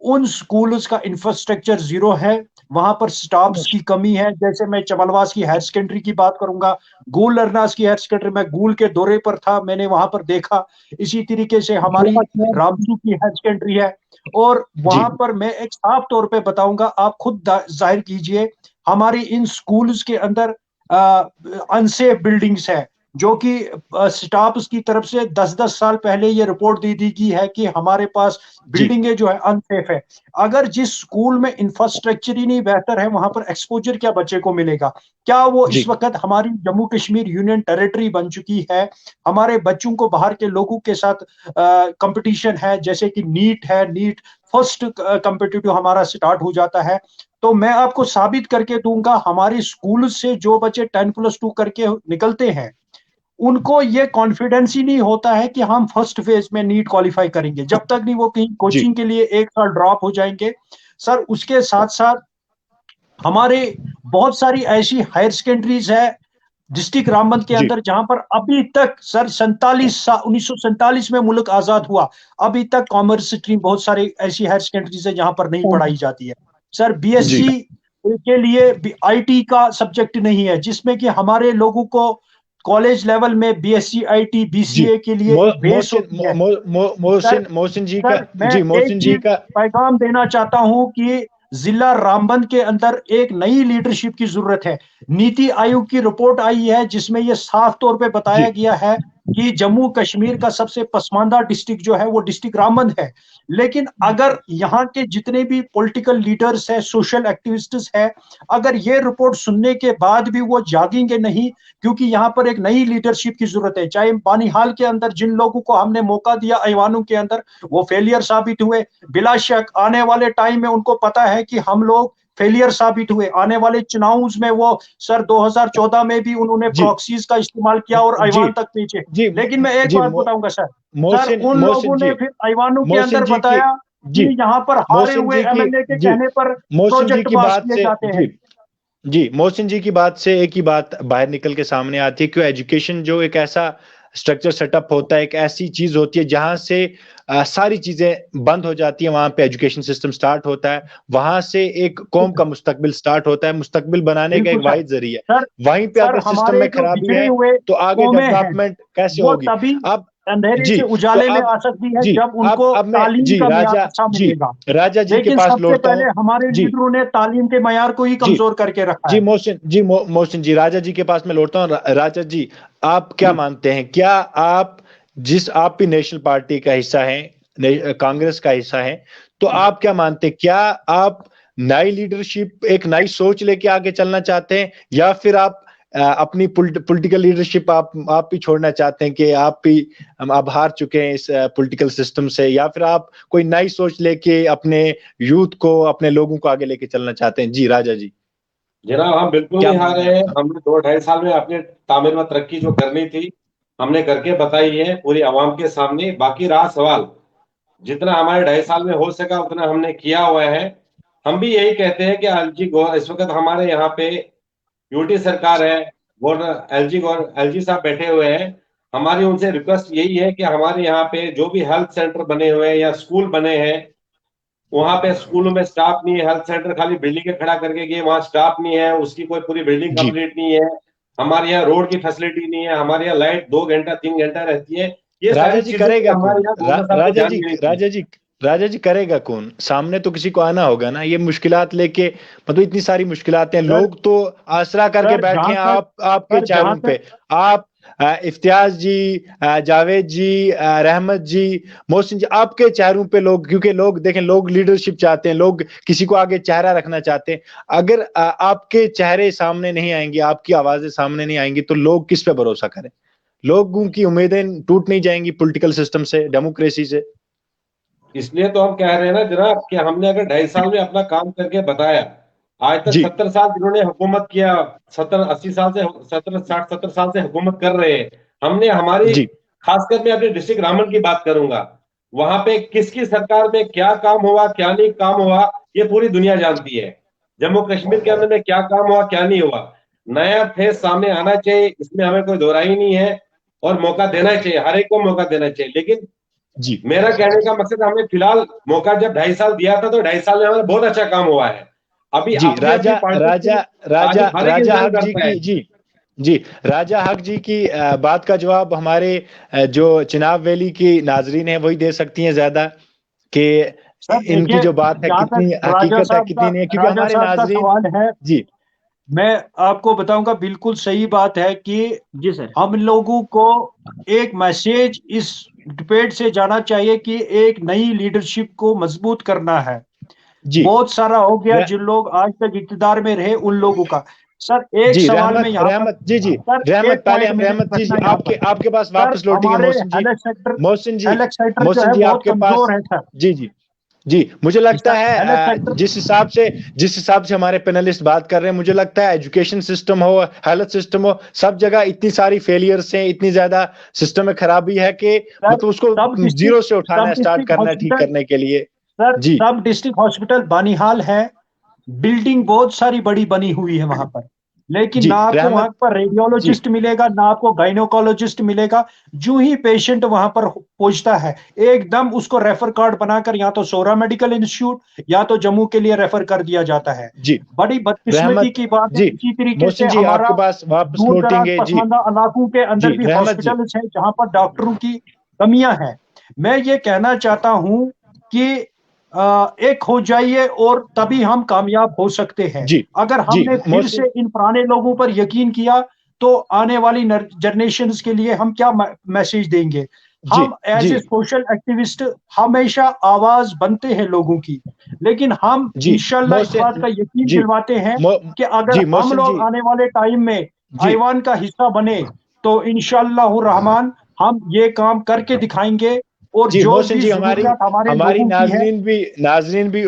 S2: उन स्कूल्स का इंफ्रास्ट्रक्चर जीरो है, वहां पर स्टाफ्स की कमी है। जैसे मैं चमलवास की हायर सेकेंडरी की बात करूंगा, गूल लरनास की हायर सेकेंडरी, मैं गूल के दौरे पर था, मैंने वहां पर देखा। इसी तरीके से हमारी रामसू की हायर सेकेंडरी है, और
S1: जी।
S2: वहां पर मैं एक साफ तौर पे बताऊंगा, आप खुद जाहिर कीजिए, हमारी इन स्कूल्स के अंदर अनसेफ बिल्डिंग्स है, जो कि स्टाफ की तरफ से 10-10 साल पहले ये रिपोर्ट दे दी गई है कि हमारे पास
S1: जी।
S2: बिल्डिंगें जो है अनसेफ है। अगर जिस स्कूल में इंफ्रास्ट्रक्चर ही नहीं बेहतर है, वहां पर एक्सपोजर क्या बच्चे को मिलेगा? क्या वो
S1: जी।
S2: इस वक्त हमारी जम्मू कश्मीर यूनियन टेरिटरी बन चुकी है? हमारे बच्चों को बाहर के लोगों के साथ कंपटीशन है, जैसे कि नीट है, नीट फर्स्ट कंपिटिटिव हमारा स्टार्ट हो जाता है। तो मैं आपको साबित करके दूंगा, हमारे स्कूल से जो बच्चे 10+2 करके निकलते हैं, उनको ये कॉन्फिडेंस ही नहीं होता है कि हम फर्स्ट फेज में नीट क्वालिफाई करेंगे, जब तक नहीं वो कहीं
S1: जी।
S2: कोचिंग के लिए एक साल ड्रॉप हो जाएंगे। सर उसके साथ साथ हमारे बहुत सारी ऐसी हायर सेकेंडरीज है डिस्ट्रिक्ट रामबन के
S1: जी।
S2: अंदर, जहां पर अभी तक सर 1947 में मुल्क आजाद हुआ, अभी तक कॉमर्स स्ट्रीम बहुत सारी ऐसी हायर सेकेंडरीज है जहां पर नहीं पढ़ाई जाती है। सर
S1: जी।
S2: बीएससी के लिए आईटी का सब्जेक्ट नहीं है, जिसमें कि हमारे लोगों को कॉलेज लेवल में बीएससी आईटी
S1: जी।
S2: बीसीए के लिए एक बेस
S1: मोहसिन
S2: होती है। सर
S1: मोहसिन जी का,
S2: सर मैं
S1: जी
S2: एक
S1: मोहसिन जी
S2: चीज
S1: का,
S2: पैगाम देना चाहता हूं कि जिला रामबन के अंदर एक नई लीडरशिप की जरूरत है। नीति आयोग की रिपोर्ट आई है, जिसमें यह साफ तौर पे बताया
S1: जी।
S2: गया है कि जम्मू कश्मीर का सबसे पसमानदा डिस्ट्रिक्ट जो है वो डिस्ट्रिक्ट रामबन है। लेकिन अगर यहाँ के जितने भी पॉलिटिकल लीडर्स हैं, सोशल एक्टिविस्ट्स हैं, अगर ये रिपोर्ट सुनने के बाद भी वो जागेंगे नहीं, क्योंकि यहाँ पर एक नई लीडरशिप की जरूरत है। चाहे बानीहाल के अंदर जिन लोगों को हमने मौका दिया ऐवानों के अंदर, वो फेलियर साबित हुए। बिला शक आने वाले टाइम में उनको पता है कि हम लोग फेलियर साबित हुए। आने वाले चुनाव में वो सर 2014 में भी उन्होंने
S1: जी।
S2: प्रॉक्सीज का इस्तेमाल किया और
S1: जी।
S2: ऐवान तक पहुंचे।
S1: जी।
S2: लेकिन मैं एक
S1: जी।
S2: बात बताऊंगा सर,
S1: मोहसिन
S2: उन
S1: मोहसिन
S2: लोगों
S1: जी,
S2: ने फिर ऐवानों के
S1: मोहसिन
S2: अंदर
S1: जी की,
S2: बताया
S1: जी
S2: कि यहाँ पर हारे
S1: मोहसिन
S2: हुए
S1: जी की,
S2: एमएलए के
S1: जी
S2: कहने पर
S1: मोहसिन जी
S2: प्रोजेक्ट
S1: की
S2: पास
S1: बात
S2: किए
S1: से,
S2: जाते हैं।
S1: जी जी मोहसिन जी की बात से एक ही बात बाहर निकल के सामने आती है कि एजुकेशन जो एक ऐसा स्ट्रक्चर सेटअप होता है, एक ऐसी चीज होती है जहां से सारी चीजें बंद हो जाती है, वहां पे एजुकेशन सिस्टम स्टार्ट होता है, वहां से एक कौम का मुस्तकबिल स्टार्ट होता है, मुस्तकबिल बनाने का एक
S2: बिल्कुल सर।
S1: वाहिद जरिया
S2: सर
S1: है। वहीं पे
S2: सर
S1: अगर सिस्टम
S2: हमारे
S1: में
S2: जो
S1: खराबी
S2: बिछड़े
S1: है
S2: हुए
S1: तो आगे
S2: कौमें हैं,
S1: डेवलपमेंट कैसे
S2: वो
S1: होगी?
S2: तभी
S1: अब
S2: अंधेरे
S1: जी
S2: से
S1: तो
S2: उजाले में
S1: अब
S2: आ सकती है
S1: जी
S2: जब उनको
S1: अब मैं
S2: तालीम
S1: जी
S2: का म्यार
S1: राजा
S2: अच्छा
S1: जी
S2: मिलेगा।
S1: राजा जी के
S2: लेकिन
S1: पास
S2: सबसे
S1: लौटता
S2: पहले
S1: हूँ।
S2: हमारे
S1: जी
S2: लीडरों ने तालीम के म्यार को ही
S1: जी
S2: कमजोर करके रखा
S1: जी
S2: है।
S1: मोहसिन जी राजा जी के पास मैं लौटता हूँ। राजा जी, आप क्या मानते हैं, क्या आप आप भी नेशनल पार्टी का हिस्सा हैं, कांग्रेस का हिस्सा हैं, तो आप क्या मानते हैं, क्या आप नई लीडरशिप, एक नई सोच लेके आगे चलना चाहते हैं, या फिर आप अपनी पॉलिटिकल लीडरशिप आप भी छोड़ना चाहते हैं कि आप भी अब हार चुके हैं इस पॉलिटिकल सिस्टम से, या फिर आप कोई नई सोच लेके अपने यूथ को, अपने लोगों को आगे लेके चलना चाहते हैं? जी राजा जी,
S5: जनाब, हम बिल्कुल
S1: क्या
S5: नहीं हारे
S1: मानना है
S5: हैं।
S1: आपका?
S5: हमने 2-2.5 साल में अपने तामीर व तरक्की जो करनी थी हमने करके बताई है पूरी आवाम के सामने। बाकी रहा सवाल, जितना हमारे 2.5 साल में हो सका उतना हमने किया हुआ है। हम भी यही कहते हैं कि एलजी इस वक्त हमारे यहाँ पे यूटी सरकार है, एलजी साहब बैठे हुए हैं। हमारी उनसे रिक्वेस्ट यही है कि हमारे यहाँ पे जो भी हेल्थ सेंटर बने हुए हैं या स्कूल बने हैं, वहां पे स्कूलों में स्टाफ नहीं है। हेल्थ सेंटर खाली बिल्डिंग खड़ा करके गए, वहां स्टाफ नहीं है, उसकी कोई पूरी बिल्डिंग
S1: जी
S5: कंप्लीट नहीं है। हमारे यहाँ रोड की फैसिलिटी नहीं है, हमारे यहाँ लाइट 2 घंटा 3 घंटा रहती है। ये
S1: राजा
S5: सारी
S1: जी
S5: चीजें
S1: करेगा
S5: हमारे
S1: कौन?
S5: यहाँ गवर्नर साहब को
S1: राजा
S5: ध्यान
S1: जी
S5: देनी चाहिए।
S1: राजा जी करेगा कौन? सामने तो किसी को आना होगा ना, ये मुश्किलात लेके, मतलब इतनी सारी मुश्किलात हैं,
S2: सर
S1: लोग तो आसरा करके
S2: सर
S1: बैठे
S2: जहां
S1: हैं
S2: तक
S1: आपके
S2: सर जहां
S1: चेहरों
S2: तक
S1: पे। आप इफ्तियाज जी, जावेद जी, रहमत जी, मोहसिन जी, आपके चेहरों पे लोग, क्योंकि लोग देखें, लोग लीडरशिप चाहते हैं, लोग किसी को आगे चेहरा रखना चाहते हैं। अगर आपके चेहरे सामने नहीं आएंगे, आपकी आवाजें सामने नहीं आएंगी, तो लोग किस पे भरोसा करें? लोगों की उम्मीदें टूट नहीं जाएंगी पॉलिटिकल सिस्टम से, डेमोक्रेसी से?
S5: इसलिए तो हम कह रहे हैं ना जनाब कि हमने अगर 2.5 साल में अपना काम करके बताया, आज तक
S1: जी
S5: 70 साल जिन्होंने हुकूमत किया, 70-80 साल से, 70-60-70 साल से हुकूमत कर रहे हैं। हमने हमारी,
S1: जी
S5: खासकर मैं अपने डिस्ट्रिक्ट रामन की बात करूंगा, वहां पे किसकी सरकार में क्या काम हुआ क्या नहीं काम हुआ ये पूरी दुनिया जानती है। जम्मू कश्मीर के अंदर में क्या काम हुआ क्या नहीं हुआ, नया फेस सामने आना चाहिए, इसमें हमें कोई दोहराई नहीं है। और मौका देना चाहिए, हर एक को मौका देना चाहिए। लेकिन
S1: जी
S5: मेरा कहने का मकसद, हमें फिलहाल मौका जब 2.5 साल दिया था तो 2.5 साल में हमारा बहुत अच्छा काम हुआ है। अभी
S1: जी
S5: अपनी अपनी पार्टी की तारीफ हर एक
S1: राजा
S5: इंसान
S1: हक जी
S5: करता है।
S1: की जी जी राजा हक जी की बात का जवाब हमारे जो चिनाब वैली की नाजरीन है वही दे सकती हैं ज्यादा, कि
S2: सर
S1: इनकी
S2: देखिए,
S1: जो बात है
S2: जहां
S1: कितनी
S2: तक
S1: हकीकत है कितनी नहीं है, क्योंकि
S2: राजा
S1: हमारे
S2: साहब का
S1: नाजरीन।
S2: सवाल है,
S1: जी
S2: मैं आपको बताऊंगा, बिल्कुल सही बात है कि
S4: जी सर।
S2: हम लोगों को एक मैसेज इस डिबेट से जाना चाहिए कि एक नई लीडरशिप को मजबूत करना है।
S1: जी
S2: बहुत सारा हो गया
S1: र,
S2: जिन लोग आज तक इक़्तिदार में रहे उन लोगों का। सर एक
S1: जी
S2: सवाल में
S1: रहमत
S2: यहाँ पर,
S1: रहमत जी
S2: सर
S1: रहमत,
S2: एक
S1: पहले
S2: पॉइंट
S1: हम
S2: मुझे
S1: रहमत जी
S2: रखना यहाँ
S1: आपके
S2: पर।
S1: आपके पास
S2: सर
S1: वापस लौटेंगे।
S2: हमारे
S1: मोहसिन जी,
S2: हेल्थ सेक्टर जो
S1: मोहसिन
S2: है
S1: जी
S2: बहुत
S1: आपके पास।
S2: कमजोर है सर।
S1: जी जी जी मुझे लगता
S2: सर
S1: है
S2: हेल्थ सेक्टर,
S1: जिस हिसाब से हमारे पैनलिस्ट बात कर रहे हैं, मुझे लगता है एजुकेशन सिस्टम हो, हेल्थ सिस्टम हो, सब जगह इतनी सारी फेलियर्स हैं, इतनी ज्यादा सिस्टम में खराबी है कि
S2: सर
S1: मतलब उसको
S2: सब
S1: जीरो से उठाना
S2: सब
S1: है, स्टार्ट
S2: डिस्ट्रिक्ट
S1: करना है, ठीक
S2: हॉस्पिटल,
S1: करने के लिए।
S2: सर
S1: जी
S2: सब डिस्ट्रिक्ट हॉस्पिटल बानीहाल है, बिल्डिंग बहुत सारी बड़ी बनी हुई है वहां पर, लेकिन
S1: जी
S2: ना आपको वहां
S1: रहमत
S2: पर
S1: जी
S2: रेडियोलॉजिस्ट मिलेगा ना आपको गाइनोकोलॉजिस्ट मिलेगा। जो ही पेशेंट वहां पर पहुंचता है एकदम उसको रेफर कार्ड बनाकर या तो सोरा मेडिकल इंस्टीट्यूट या तो जम्मू के लिए रेफर कर दिया जाता है।
S1: जी
S2: बड़ी बदकिस्मती
S1: रहमत
S2: की बात है।
S1: जी
S2: इसी तरीके से
S1: मोहसिन जी
S2: हमारा
S1: आपके पास वापस
S2: दूर दराज
S1: लौटेंगे। जी
S2: पसमानदा इलाकों के अंदर
S1: जी
S2: भी
S1: रहमत जी
S2: हॉस्पिटल्स हैं जहां पर डॉक्टरों की कमियां हैं। मैं ये कहना चाहता हूं कि एक हो जाइए और तभी हम कामयाब हो सकते हैं।
S1: जी
S2: अगर
S1: जी
S2: हमने फिर
S1: मोहसिन
S2: से इन पुराने लोगों पर यकीन किया तो आने वाली जनरेशंस के लिए हम क्या मैसेज देंगे।
S1: जी
S2: हम एज
S1: जी
S2: ए सोशल एक्टिविस्ट हमेशा आवाज बनते हैं लोगों की, लेकिन हम
S1: जी
S2: इंशाल्लाह इस बात
S1: मोहसिन
S2: का यकीन
S1: जी
S2: दिलवाते हैं
S1: मो,
S2: कि अगर
S1: जी
S2: हम
S1: मोहसिन
S2: लोग
S1: जी
S2: आने वाले टाइम में
S1: जी
S2: आईवान का हिस्सा बने तो इंशाल्लाह रहमान हम ये काम करके दिखाएंगे। और
S1: जी
S2: जो
S1: मोहसिन
S2: भी
S1: जी हमारी
S2: जरूरियात हमारे
S1: हमारी
S2: लोगों की है,
S1: नाजरीन भी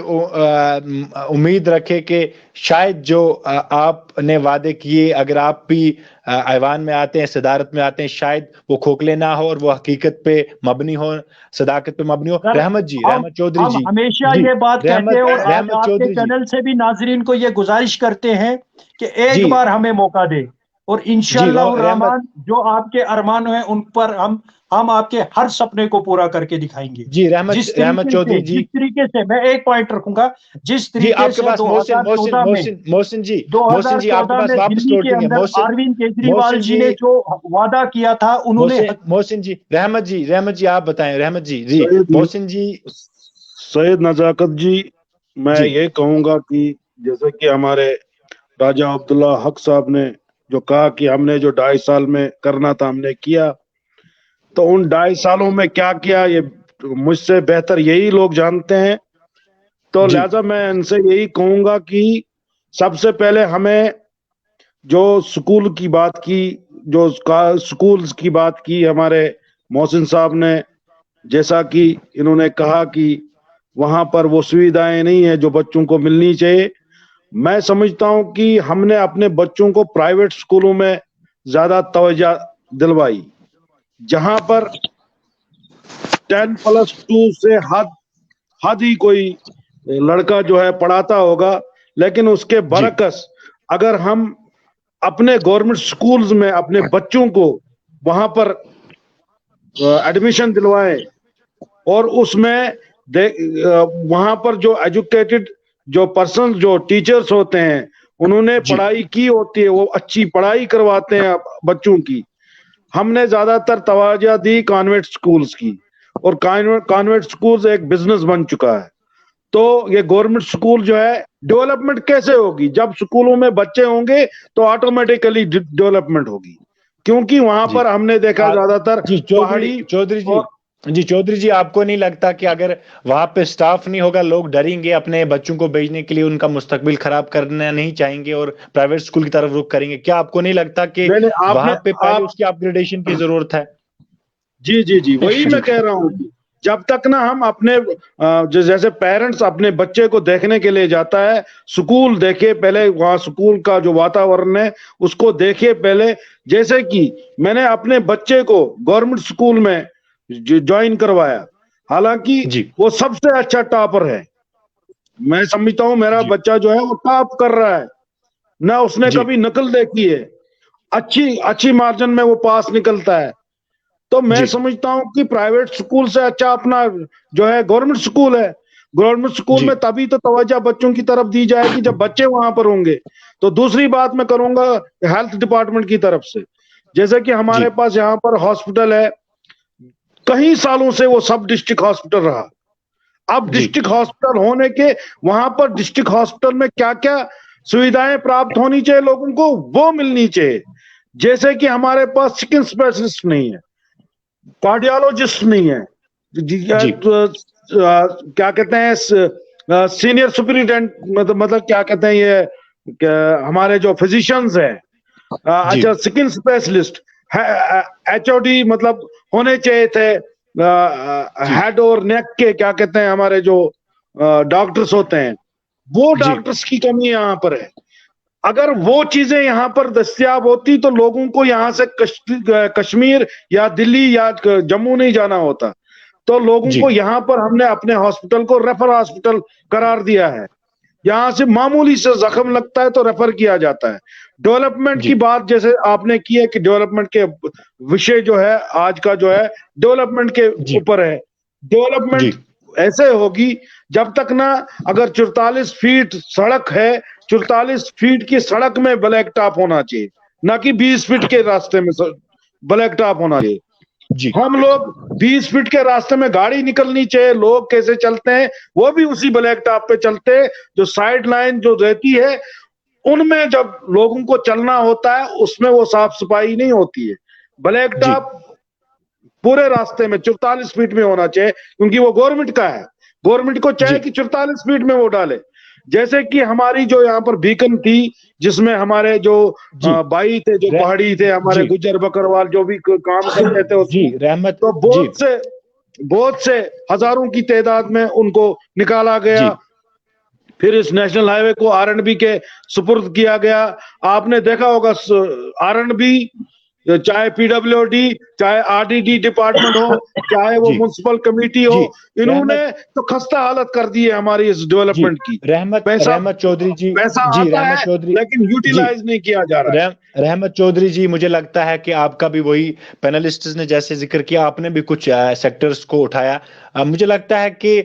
S1: उम्मीद रखे कि शायद जो आपने वादे किए, अगर आप भी ऐवान में आते हैं, सदारत में आते हैं, शायद वो खोखले ना हो और वो हकीकत पे मबनी हो, सदाकत पे मबनी हो।
S2: सर
S1: रहमत जी,
S2: हम
S1: रहमत चौधरी
S2: हम
S1: जी।
S2: हमेशा
S1: जी
S2: ये बात कहते हैं और आज
S1: रहमत
S2: आपके
S1: चौधरी जी।
S2: चैनल से भी नाजरीन को ये गुजारिश करते हैं कि
S1: जी
S2: एक बार हमें मौका दे और
S1: जी
S2: इंशाल्लाह
S1: रहमत
S2: रहमान जो आपके अरमान हैं उन पर हम हम आपके हर सपने को पूरा करके दिखाएंगे।
S1: जी रहमत चौधरी जी,
S2: जिस तरीके से मैं एक पॉइंट रखूंगा, जिस
S1: जी
S2: तरीके
S1: आपके
S2: से
S1: पास मोहसिन
S2: 2014 में
S1: मोहसिन जी
S2: 2014
S1: आपके पास
S2: में
S1: वापस
S2: दिल्ली के
S1: लोडिंग है।
S2: अंदर
S1: मोहसिन
S2: अरविंद केजरीवाल
S1: मोहसिन
S2: जी ने जो वादा किया था, उन्होंने
S1: मोहसिन जी, रहमत जी आप बताएं। रहमत जी मोहसिन जी।
S3: सैयद नजाकत जी, मैं
S1: जी
S3: ये कहूंगा कि जैसे कि हमारे राजा अब्दुल्ला हक साहब ने जो कहा कि हमने जो 2.5 साल में करना था हमने किया, तो उन 2.5 सालों में क्या किया ये मुझसे बेहतर यही लोग जानते हैं। तो
S1: जी
S3: लिहाजा मैं इनसे यही कहूंगा कि सबसे पहले हमें जो स्कूल की बात की, जो स्कूल्स की बात की हमारे मोहसिन साहब ने, जैसा कि इन्होंने कहा कि वहां पर वो सुविधाएं नहीं है जो बच्चों को मिलनी चाहिए। मैं समझता हूं कि हमने अपने बच्चों को प्राइवेट स्कूलों में ज्यादा तवज्जो दिलवाई, जहां पर 10+2 से हद ही कोई लड़का जो है पढ़ाता होगा। लेकिन उसके
S1: जी
S3: बरकस अगर हम अपने गवर्नमेंट स्कूल्स में अपने बच्चों को वहां पर एडमिशन दिलवाएं और उसमें वहां पर जो एजुकेटेड जो पर्सन जो टीचर्स होते हैं उन्होंने
S1: जी
S3: पढ़ाई की होती है, वो अच्छी पढ़ाई करवाते हैं बच्चों की। हमने ज्यादातर तवज्जो दी कॉन्वेंट स्कूल्स की, और कॉन्वेंट स्कूल्स एक बिजनेस बन चुका है। तो ये गवर्नमेंट स्कूल जो है, डेवलपमेंट कैसे होगी? जब स्कूलों में बच्चे होंगे तो ऑटोमेटिकली डेवलपमेंट होगी, क्योंकि वहां
S1: जी
S3: पर हमने देखा ज्यादातर
S1: जी
S3: पहाड़ी और
S1: चौधरी जी आपको नहीं लगता कि अगर वहां पे स्टाफ नहीं होगा, लोग डरेंगे अपने बच्चों को भेजने के लिए, उनका मुस्तकबिल खराब करना नहीं चाहेंगे और प्राइवेट स्कूल की तरफ रुख करेंगे? क्या आपको नहीं लगता कि
S3: मैंने आपने
S1: वहां पे पहले
S3: आप
S1: उसकी अपग्रेडेशन की जरूरत है?
S3: जी जी जी, वही
S1: जी
S3: मैं कह रहा हूँ कि जब तक ना हम अपने जैसे पेरेंट्स अपने बच्चे को देखने के लिए जाता है, स्कूल देखे पहले, वहाँ स्कूल का जो वातावरण है उसको देखे पहले। जैसे कि मैंने अपने बच्चे को गवर्नमेंट स्कूल में ज्वाइन करवाया, हालांकि
S1: जी
S3: वो सबसे अच्छा टॉपर है। मैं समझता हूँ मेरा
S1: जी
S3: बच्चा जो है वो टॉप कर रहा है, ना उसने
S1: जी
S3: कभी नकल देखी है, अच्छी अच्छी मार्जिन में वो पास निकलता है। तो मैं
S1: जी
S3: समझता हूं कि प्राइवेट स्कूल से अच्छा अपना जो है गवर्नमेंट स्कूल है। गवर्नमेंट स्कूल
S1: जी
S3: में तभी तो तवज्जो बच्चों की तरफ दी जाएगी जब बच्चे वहां पर होंगे। तो दूसरी बात मैं करूंगा हेल्थ डिपार्टमेंट की तरफ से, जैसे कि
S1: जी
S3: हमारे पास यहाँ पर हॉस्पिटल है, कई सालों से वो सब डिस्ट्रिक्ट हॉस्पिटल रहा। अब
S1: जी
S3: डिस्ट्रिक्ट हॉस्पिटल होने के वहां पर डिस्ट्रिक्ट हॉस्पिटल में क्या क्या सुविधाएं प्राप्त होनी चाहिए लोगों को, वो मिलनी चाहिए। जैसे कि हमारे पास स्किन स्पेशलिस्ट नहीं है, कार्डियोलॉजिस्ट नहीं है,
S1: जी
S3: क्या कहते हैं सीनियर सुपरिटेंडेंट, मतलब क्या कहते हैं ये हमारे जो फिजिशियंस हैं,
S1: जी
S3: अच्छा स्किन स्पेशलिस्ट, HOD मतलब होने चाहिए थे,
S1: जी
S3: हेड और नेक के क्या कहते हैं हमारे जो डॉक्टर्स होते हैं, वो
S1: जी
S3: डॉक्टर्स की कमी यहाँ पर है। अगर वो चीजें यहाँ पर दस्तियाब होती तो लोगों को यहाँ से कश्मीर या दिल्ली या जम्मू नहीं जाना होता। तो लोगों
S1: जी
S3: को यहाँ पर हमने अपने हॉस्पिटल को रेफर हॉस्पिटल करार दिया है। यहाँ से मामूली से जख्म लगता है तो रेफर किया जाता है। डेवलपमेंट की
S1: जी
S3: बात जैसे आपने की है कि डेवलपमेंट के विषय जो है आज का जो है डेवलपमेंट के
S1: जी
S3: ऊपर है।
S1: जी
S3: डेवलपमेंट ऐसे होगी जब तक ना, अगर 44 फीट सड़क है, 44 फीट की सड़क में ब्लैक टॉप होना चाहिए, ना कि 20 फीट के रास्ते में ब्लैक टॉप होना चाहिए।
S1: जी
S3: हम लोग 20 फीट के रास्ते में गाड़ी निकलनी चाहिए, लोग कैसे चलते हैं वो भी उसी ब्लैक टॉप पे चलते हैं। जो साइड लाइन जो रहती है उनमें जब लोगों को चलना होता है उसमें वो साफ सफाई नहीं होती है। ब्लैक
S1: जी
S3: टॉप पूरे रास्ते में 44 फीट में होना चाहिए, क्योंकि वो गवर्नमेंट का है। गवर्नमेंट को
S1: जी
S3: चाहे कि 44 फीट में वो डाले। जैसे कि हमारी जो यहाँ पर बीकन थी, जिसमें हमारे जो
S1: जी
S3: भाई थे, जो
S1: रे-
S3: पहाड़ी थे, हमारे
S1: जी
S3: गुज्जर बकरवाल जो भी काम करते थे
S1: जी
S3: उसमें,
S1: रहमत
S3: तो
S1: जी
S3: बहुत से हजारों की तादाद में उनको निकाला गया।
S1: जी
S3: फिर इस नेशनल हाईवे को R&B के सुपुर्द किया गया। आपने देखा होगा R&B चाहे पीडब्ल्यूडी, चाहे आरडीडी डिपार्टमेंट हो, चाहे वो म्युनिसिपल कमेटी हो, इन्होंने तो खस्ता हालत कर दी है हमारी इस डेवलपमेंट की।
S1: रहमत चौधरी जी,
S3: पैसा आता है लेकिन यूटिलाइज नहीं किया जा रहा है।
S1: रहमत चौधरी जी, मुझे लगता है कि आपका भी वही पैनलिस्ट ने जैसे जिक्र किया, आपने भी कुछ सेक्टर्स को उठाया। मुझे लगता है कि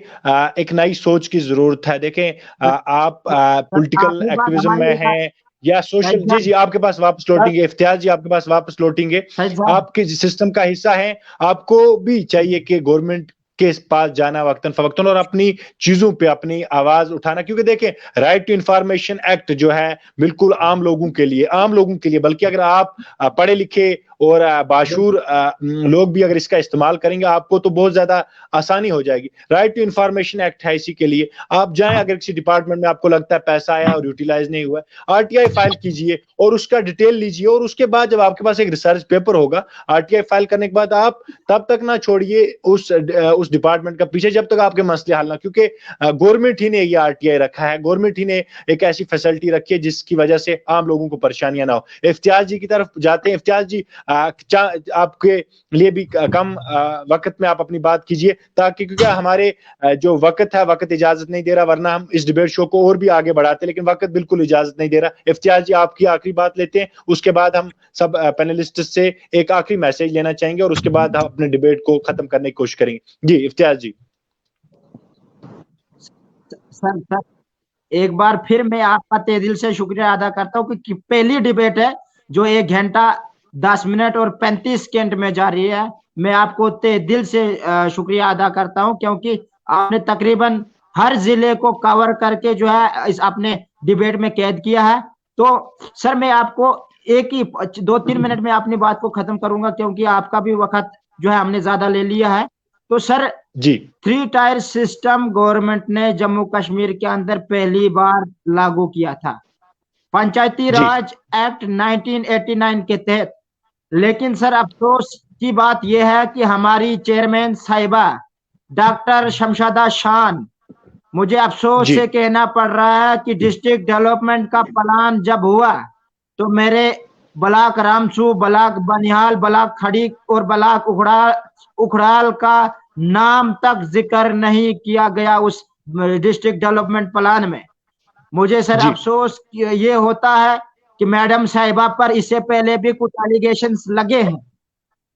S1: एक नई सोच की जरूरत है। देखें, आप पॉलिटिकल एक्टिविज्म में हैं या सोशल, जी आपके पास वापस लौटेंगे, इफ्तियाज जी आपके पास वापस लौटेंगे, आपके सिस्टम का हिस्सा है, आपको भी चाहिए कि गवर्नमेंट के पास जाना वक्तन फवक्तन और अपनी चीजों पे अपनी आवाज उठाना। क्योंकि देखें, राइट टू इंफॉर्मेशन एक्ट जो है बिल्कुल आम लोगों के लिए, बल्कि अगर आप पढ़े लिखे और बाशूर लोग भी अगर इसका इस्तेमाल करेंगे, आपको तो बहुत ज्यादा आसानी हो जाएगी। राइट टू इंफॉर्मेशन एक्ट है इसी के लिए। आप जाएं, अगर किसी डिपार्टमेंट में आपको लगता है पैसा आया और यूटिलाइज नहीं हुआ, आरटीआई फाइल कीजिए और उसका डिटेल लीजिए, और उसके बाद जब आपके पास एक रिसर्च पेपर होगा, आरटीआई फाइल करने के बाद आप तब तक ना छोड़िए उस डिपार्टमेंट का पीछे जब तक आपके मसले हल ना, क्योंकि गवर्नमेंट ही ने ये आरटीआई रखा है, गवर्नमेंट ही ने एक ऐसी फैसिलिटी रखी है जिसकी वजह से आम लोगों को परेशानियां ना हो। इफ्तियाज जी की तरफ जाते हैं। इफ्तियाज जी, आपके लिए भी कम वक्त में आप अपनी बात कीजिए, ताकि क्योंकि हमारे जो वक्त है, वक्त इजाजत नहीं दे रहा, वरना हम इस डिबेट शो को और भी आगे बढ़ाते, लेकिन वक्त बिल्कुल इजाजत नहीं दे रहा। इफ्तियाज जी, आपकी आखिरी बात लेते हैं, उसके बाद हम सब पैनलिस्ट से एक आखिरी मैसेज लेना चाहेंगे और उसके बाद हम अपने डिबेट को खत्म करने की कोशिश करेंगे। जी इफ्तियाज जी।
S7: सर एक बार फिर मैं आपका तहे दिल से शुक्रिया अदा करता हूँ कि पहली डिबेट है जो 1 घंटा 10 मिनट और 35 सेकंड में जा रही है। मैं आपको तहे दिल से शुक्रिया अदा करता हूं, क्योंकि आपने तकरीबन हर जिले को कवर करके जो है इस अपने डिबेट में कैद किया है। तो सर मैं आपको एक ही 2-3 मिनट में अपनी बात को खत्म करूंगा, क्योंकि आपका भी वक्त जो है हमने ज्यादा ले लिया है। तो सर
S1: जी,
S7: 3 टायर सिस्टम गवर्नमेंट ने जम्मू कश्मीर के अंदर पहली बार लागू किया था, पंचायती राज एक्ट 1989 के तहत। लेकिन सर अफसोस की बात यह है कि हमारी चेयरमैन साहिबा डॉक्टर शमशादा शान, मुझे अफसोस से कहना पड़ रहा है कि डिस्ट्रिक्ट डेवलपमेंट का प्लान जब हुआ तो मेरे block Ramsu, block Banihal, block खड़ी और ब्लॉक उखड़ाल का नाम तक जिक्र नहीं किया गया उस डिस्ट्रिक्ट डेवलपमेंट प्लान में। मुझे सर अफसोस ये होता है कि मैडम साहिबा पर इससे पहले भी कुछ एलिगेशंस लगे हैं,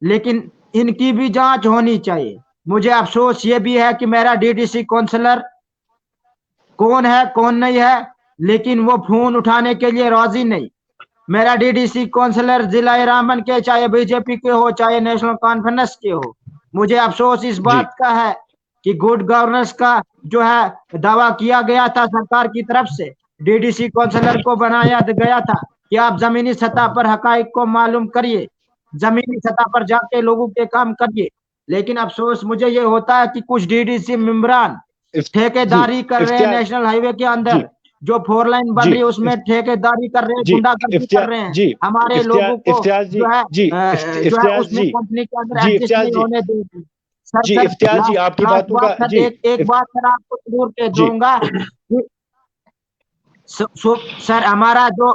S7: लेकिन इनकी भी जांच होनी चाहिए। मुझे अफसोस ये भी है कि मेरा डीडीसी काउंसलर कौन है कौन नहीं है, लेकिन वो फोन उठाने के लिए राजी नहीं। मेरा डीडीसी काउंसलर जिला रामबन के, चाहे बीजेपी के हो चाहे नेशनल कॉन्फ्रेंस के हो, मुझे अफसोस इस बात का है कि गुड गवर्नेंस का जो है दावा किया गया था सरकार की तरफ से, डीडीसी काउंसलर को बनाया गया था कि आप जमीनी सतह पर हकाइक को मालूम करिए, जमीनी सतह पर जाके लोगों के काम करिए। लेकिन अफसोस मुझे ये होता है कि कुछ डीडीसी मेंबरान ठेकेदारी कर रहे हैं नेशनल हाईवे के अंदर, जो 4 लाइन बन रही है उसमें ठेकेदारी कर रहे हैं, गुंडागर्दी कर रहे हैं हमारे लोगों को जो है उसमें कंपनी के अंदर एडजस्ट नहीं होने देंगे।
S1: जी इफ्तियाज जी, आपकी बातों का
S7: एक बात सर आपको जरूर कह दूंगा, सर हमारा जो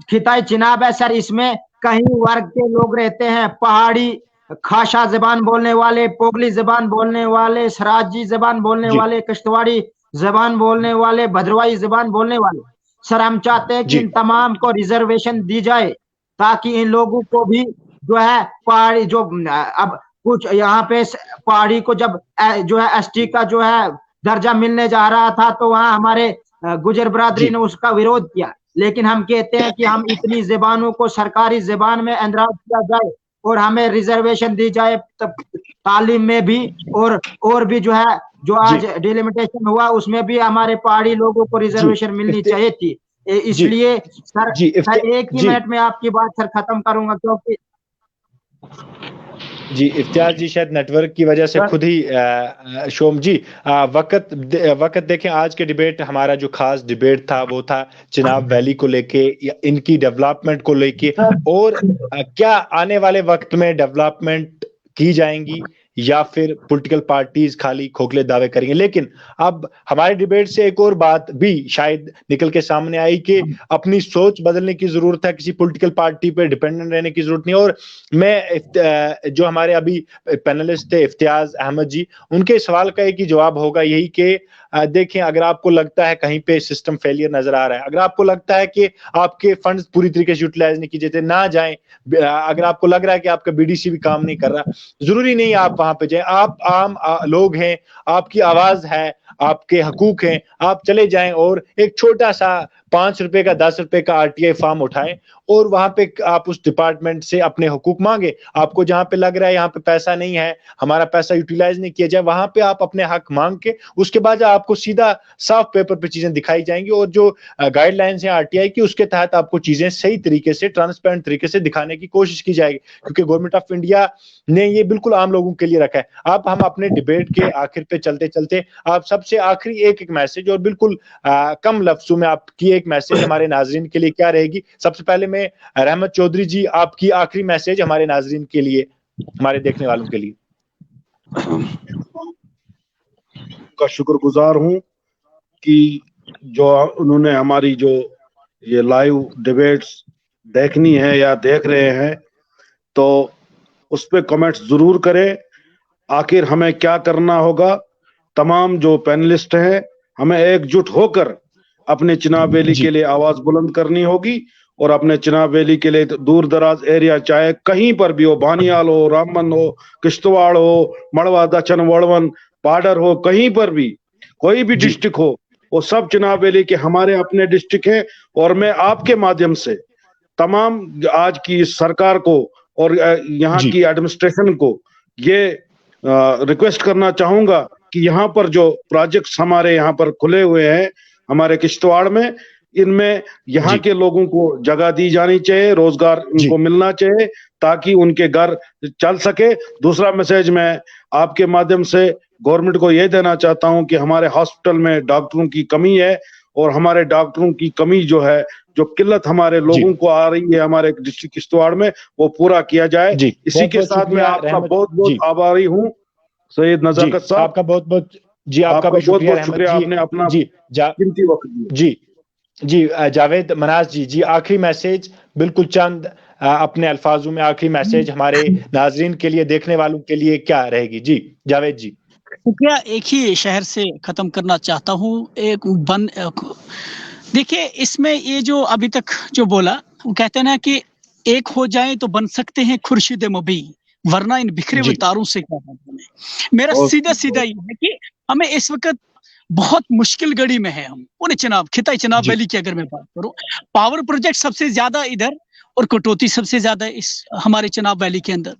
S7: खिताई चिनाब है सर, इसमें कहीं वर्ग के लोग रहते हैं, पहाड़ी खासा जबान बोलने वाले, पोगली जबान बोलने वाले, सराजी जबान बोलने वाले, किश्तवाड़ी जबान बोलने वाले, भद्रवाही जबान बोलने वाले। सर हम चाहते हैं कि इन तमाम को रिजर्वेशन दी जाए, ताकि इन लोगों को भी जो है पहाड़ी, जो अब कुछ यहाँ पे पहाड़ी को जब जो है एसटी का जो है दर्जा मिलने जा रहा था, तो वहाँ हमारे गुजर बरादरी ने उसका विरोध किया। लेकिन हम कहते हैं कि हम इतनी जबानों को सरकारी जबान में अंदराज किया जाए और हमें रिजर्वेशन दी जाए तालीम में भी, और भी जो है जो आज डिलिमिटेशन हुआ उसमें भी हमारे पहाड़ी लोगों को रिजर्वेशन मिलनी चाहिए थी। इसलिए सर एक ही मिनट में आपकी बात सर खत्म करूंगा, क्योंकि
S1: जी इफ्तियाज जी शायद नेटवर्क की वजह से खुद ही शोम जी वक्त देखें। आज के डिबेट, हमारा जो खास डिबेट था वो था चिनाब वैली को लेके, इनकी डेवलपमेंट को लेके, और क्या आने वाले वक्त में डेवलपमेंट की जाएंगी या फिर पॉलिटिकल पार्टीज खाली खोखले दावे करेंगे। लेकिन अब हमारे डिबेट से एक और बात भी शायद निकल के सामने आई कि अपनी सोच बदलने की जरूरत है, किसी पॉलिटिकल पार्टी पे डिपेंडेंट रहने की जरूरत नहीं। और मैं जो हमारे अभी पैनलिस्ट थे इफ्तियाज अहमद जी, उनके सवाल का एक ही जवाब होगा यही कि देखें, अगर आपको लगता है कहीं पे सिस्टम फेलियर नजर आ रहा है, अगर आपको लगता है कि आपके फंड्स पूरी तरीके से यूटिलाइज नहीं किए जाते, ना जाएं। अगर आपको लग रहा है कि आपका बीडीसी भी काम नहीं कर रहा, जरूरी नहीं आप वहां पे जाएं। आप आम लोग हैं, आपकी आवाज है, आपके हकूक हैं, आप चले जाएं और एक छोटा सा 5 रुपए का 10 रुपए का आरटीआई फॉर्म उठाएं और वहां पे आप उस डिपार्टमेंट से अपने हकूक मांगे। आपको जहां पे लग रहा है यहाँ पे पैसा नहीं है, हमारा पैसा यूटिलाइज नहीं किया जाए, वहां पे आप अपने हक मांग के उसके बाद आपको सीधा साफ पेपर पे चीजें दिखाई जाएंगी और जो गाइडलाइंस है आरटीआई की उसके तहत आपको चीजें सही तरीके से, ट्रांसपेरेंट तरीके से दिखाने की कोशिश की जाएगी, क्योंकि गवर्नमेंट ऑफ इंडिया ने ये बिल्कुल आम लोगों के लिए रखा है। अब हम अपने डिबेट के आखिर पे चलते चलते आप सबसे आखिरी एक मैसेज और बिल्कुल कम लफ्जों में आपकी एक मैसेज हमारे नाजरीन के लिए क्या रहेगी? सबसे पहले मैं रहमत चौधरी जी, आपकी आखिरी मैसेज हमारे नाजरीन के लिए, हमारे देखने वालों के लिए।
S3: का शुक्रगुजार हूं कि जो उन्होंने हमारी जो ये लाइव डिबेट्स देखनी है या देख रहे हैं, तो उस पे कमेंट्स जरूर करें। आखिर हमें क्या करना होगा? तमाम जो पैनलिस्ट हैं, हमें एकजुट होकर अपने चिनाब वैली के लिए आवाज बुलंद करनी होगी और अपने चिनाब वैली के लिए दूर दराज एरिया, चाहे कहीं पर भी हो, बानियाल हो, रामबन हो, किश्तवाड़ हो, मड़वा, दचन, वड़वन, पाडर हो, कहीं पर भी कोई भी डिस्ट्रिक्ट हो, वो सब चिनाब वैली के हमारे अपने डिस्ट्रिक्ट हैं। और मैं आपके माध्यम से तमाम आज की सरकार को और यहाँ की एडमिनिस्ट्रेशन को ये रिक्वेस्ट करना चाहूंगा कि यहाँ पर जो प्रोजेक्ट्स हमारे यहाँ पर खुले हुए हैं हमारे किश्तवाड़ में, इनमें यहाँ के लोगों को जगह दी जानी चाहिए, रोजगार उनको मिलना चाहिए ताकि उनके घर चल सके। दूसरा मैसेज मैं आपके माध्यम से गवर्नमेंट को यह देना चाहता हूं कि हमारे हॉस्पिटल में डॉक्टरों की कमी है और हमारे डॉक्टरों की कमी जो है, जो किल्लत हमारे लोगों को आ रही है हमारे डिस्ट्रिक्ट किश्तवाड़ में, वो पूरा किया जाए। इसी के साथ मैं आपका बहुत बहुत आभारी हूँ सैयद नजाकत साहब।
S1: आपका बहुत बहुत आपका बहुत शुक्रिया,
S3: आपने अपना कीमती वक्त दिया।
S1: जी जावेद मनाज जी, आखिरी मैसेज बिल्कुल चंद अपने अल्फाजों में आखिरी मैसेज हमारे नाजरीन के लिए, देखने वालों के लिए क्या रहेगी? जी जावेद जी।
S6: शुक्रिया। एक ही शहर से खत्म करना चाहता हूँ। देखिए, इसमें ये जो अभी तक जो बोला, वो कहते हैं ना कि एक हो जाए तो बन सकते हैं खुर्शीद मुबी, वरना इन बिखरे हुए तारों से क्या बनना है। मेरा सीधा ये है कि हमें इस वक्त बहुत मुश्किल घड़ी में है। हम पूरे खिताई चिनाब वैली की अगर मैं बात करूं, पावर प्रोजेक्ट सबसे ज्यादा इधर और कटौती सबसे ज्यादा इस हमारे चिनाब वैली के अंदर।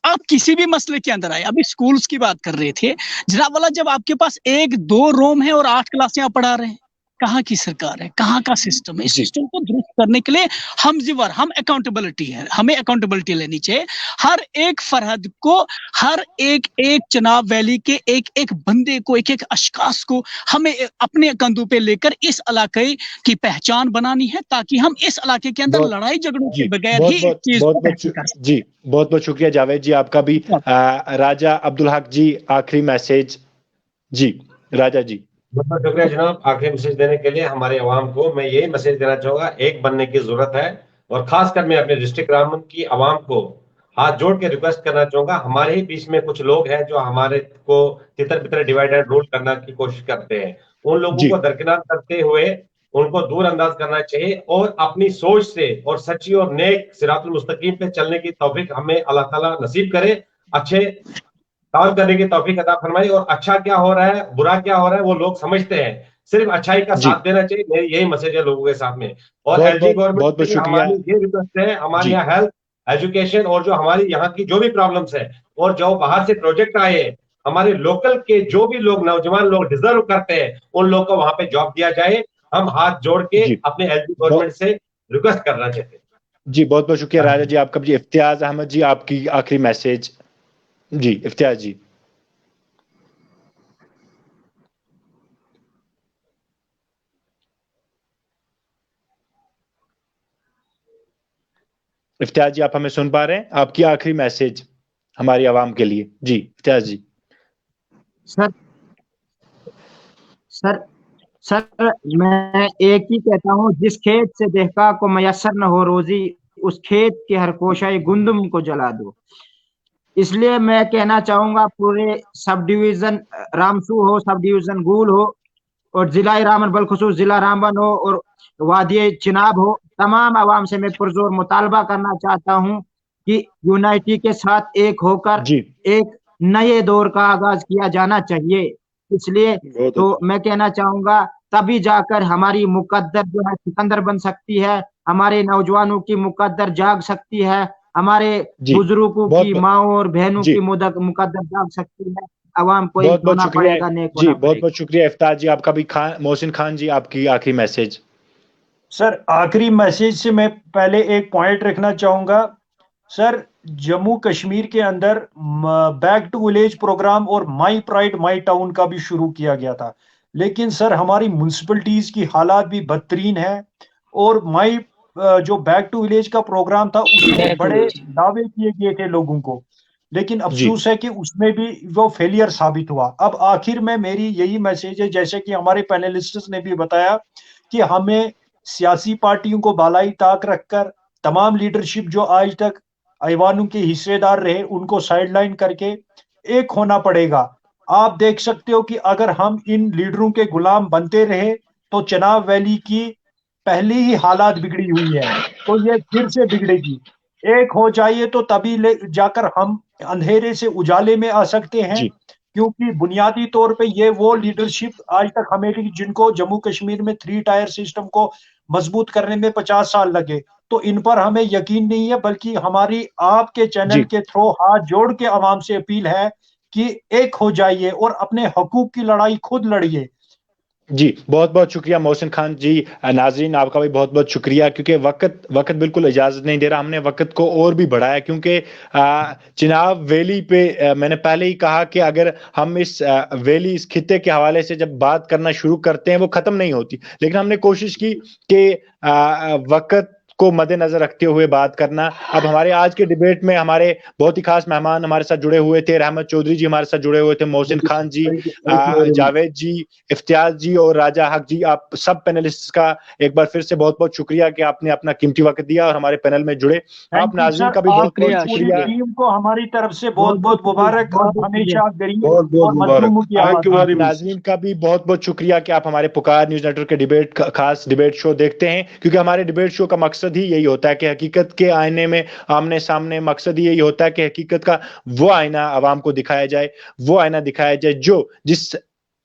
S6: आप किसी भी मसले के अंदर आए, अभी स्कूल्स की बात कर रहे थे जनाब वाला, जब आपके पास 1-2 रूम है और 8 क्लासें आप पढ़ा रहे हैं, कहाँ की सरकार है, कहाँ का सिस्टम है? इस सिस्टम को दुरुस्त करने के लिए हम अकाउंटेबिलिटी है, हमें अकाउंटेबिलिटी लेनी चाहिए। हर एक फरहद को, हर एक चिनाब वैली के एक बंदे को, एक अशखास को हमें अपने कंधों पे लेकर इस इलाके की पहचान बनानी है, ताकि हम इस इलाके के अंदर लड़ाई झगड़ों के बगैर ही इस चीज को बेहतर कर सकें।
S1: जी बहुत बहुत शुक्रिया जावेद जी, आपका भी। राजा अब्दुल हक जी, आखिरी मैसेज। जी राजा जी।
S5: बहुत शुक्रिया जनाब, आखिरी मैसेज देने के लिए हमारे अवाम को। मैं यही मैसेज देना चाहूंगा, एक बनने की जरूरत है। और खासकर मैं अपने डिस्ट्रिक्ट रामबन की आवाम को हाथ जोड़ के रिक्वेस्ट करना चाहूंगा। हमारे ही बीच में कुछ लोग हैं जो हमारे को तितर बितर डिवाइड एंड रूल करने की कोशिश करते हैं। उन लोगों को दरकिनार करते हुए उनको दूर अंदाज करना चाहिए और अपनी सोच से और सच्ची और नेक सिरातुल मुस्तकीम पे चलने की तौफीक हमें अल्लाह ताला नसीब करे। अच्छे काम करने की तौफीक अता फरमाई। और अच्छा क्या हो रहा है, बुरा क्या हो रहा है, वो लोग समझते हैं। सिर्फ अच्छाई का साथ देना चाहिए, मेरी यही मैसेज है लोगों के साथ में। और एलजी गवर्नमेंट से हमारी ये रिक्वेस्ट है, हमारे यहाँ हेल्थ, एजुकेशन और जो हमारी यहाँ की जो भी प्रॉब्लम्स है और जो बाहर से प्रोजेक्ट आए, हमारे लोकल के जो भी लोग, नौजवान लोग डिजर्व करते हैं, उन लोग को वहां पे जॉब दिया जाए। हम हाथ जोड़ के अपने एलजी गवर्नमेंट से रिक्वेस्ट करना चाहते हैं।
S1: जी बहुत बहुत शुक्रिया राजा जी, आपका भी। इफ्तियाज अहमद जी, आपकी आखिरी मैसेज। जी इफ्तियाज जी। इफ्तियाज जी, आप हमें सुन पा रहे हैं? आपकी आखिरी मैसेज हमारी आवाम के लिए। जी इम्तियाज जी।
S7: सर सर सर मैं एक ही कहता हूँ, जिस खेत से देहका को मयसर न हो रोजी, उस खेत के हर कोशाई गुंदुम को जला दो। इसलिए मैं कहना चाहूंगा, पूरे सब डिवीजन रामसू हो, सब डिवीजन गूल हो, और जिला रामन बलखसूस जिला रामबन हो, और वादी चिनाब हो, तमाम आवाम से मैं पुरजोर मुतालबा करना चाहता हूं कि यूनाइटी के साथ एक होकर एक नए दौर का आगाज किया जाना चाहिए। इसलिए तो मैं कहना चाहूंगा, तभी जाकर हमारी मुकद्दर जो है सिकंदर बन सकती है, हमारे नौजवानों की मुकद्दर जाग सकती है, हमारे बुजुर्गों की माओ और बहनों की मुकद्दर जाग सकती है। आवाम को
S1: बहुत बहुत शुक्रिया जी, बहुत
S7: बहुत
S1: शुक्रिया इफ्तार जी आपका भी। मोहसिन खान जी आपकी आखिरी मैसेज।
S2: सर आखिरी मैसेज से मैं पहले एक पॉइंट रखना चाहूंगा। सर जम्मू कश्मीर के अंदर बैक टू विलेज प्रोग्राम और माई प्राइड माई टाउन का भी शुरू किया गया था, लेकिन सर हमारी म्यूनसिपलिटीज की हालात भी बदतरीन है। और माई जो बैक टू विलेज का प्रोग्राम था उसमें बड़े दावे किए गए थे लोगों को, लेकिन अफसोस है कि उसमें भी वो फेलियर साबित हुआ। अब आखिर में मेरी यही मैसेज है, जैसे कि हमारे पैनलिस्ट्स ने भी बताया, कि हमें सियासी पार्टियों को बालाई ताक रखकर तमाम लीडरशिप जो आज तक ऐवानों के हिस्सेदार रहे उनको साइडलाइन करके एक होना पड़ेगा। आप देख सकते हो कि अगर हम इन लीडरों के गुलाम बनते रहे तो चनाब वैली की पहली ही हालात बिगड़ी हुई है, तो ये फिर से बिगड़ेगी। एक हो जाइए तो तभी जाकर हम अंधेरे से उजाले में आ सकते हैं, क्योंकि बुनियादी तौर पे ये वो लीडरशिप आज तक हमें, जिनको जम्मू कश्मीर में 3 टायर सिस्टम को मजबूत करने में 50 साल लगे, तो इन पर हमें यकीन नहीं है। बल्कि हमारी आपके चैनल के थ्रू हाथ जोड़ के आवाम से अपील है कि एक हो जाइए और अपने हकूक की लड़ाई खुद लड़िए।
S1: जी बहुत बहुत शुक्रिया मोहसिन खान जी। नाजरीन आपका भी बहुत बहुत शुक्रिया, क्योंकि वक्त बिल्कुल इजाजत नहीं दे रहा। हमने वक्त को और भी बढ़ाया, क्योंकि चिनाब वैली पे मैंने पहले ही कहा कि अगर हम इस वैली, इस खित्ते के हवाले से जब बात करना शुरू करते हैं वो खत्म नहीं होती। लेकिन हमने कोशिश की कि वक्त को मद्देनजर रखते हुए बात करना। अब हमारे आज के डिबेट में हमारे बहुत ही खास मेहमान हमारे साथ जुड़े हुए थे। रहमत चौधरी जी हमारे साथ जुड़े हुए थे, मोहसिन खान जी, जावेद जी, इफ्तियाज जी और राजा हक जी। आप सब पैनलिस्ट का एक बार फिर से बहुत बहुत शुक्रिया कि आपने अपना कीमती वक्त दिया और हमारे पैनल में जुड़े। आप नाज़रीन का भी बहुत बहुत शुक्रिया।
S2: टीम को हमारी तरफ से बहुत बहुत मुबारक। आप हमेशा गरीब
S3: बहुत बहुत मुबारक।
S1: नाज़रीन का भी बहुत बहुत शुक्रिया कि आप हमारे पुकार न्यूज़ नेटवर्क के डिबेट, खास डिबेट शो देखते हैं, क्योंकि हमारे डिबेट शो का मकसद ही यही होता है कि हकीकत के आईने में आमने सामने, मकसद ही यही होता है कि हकीकत का वो आईना आवाम को दिखाया जाए, वो आईना दिखाया जाए जिस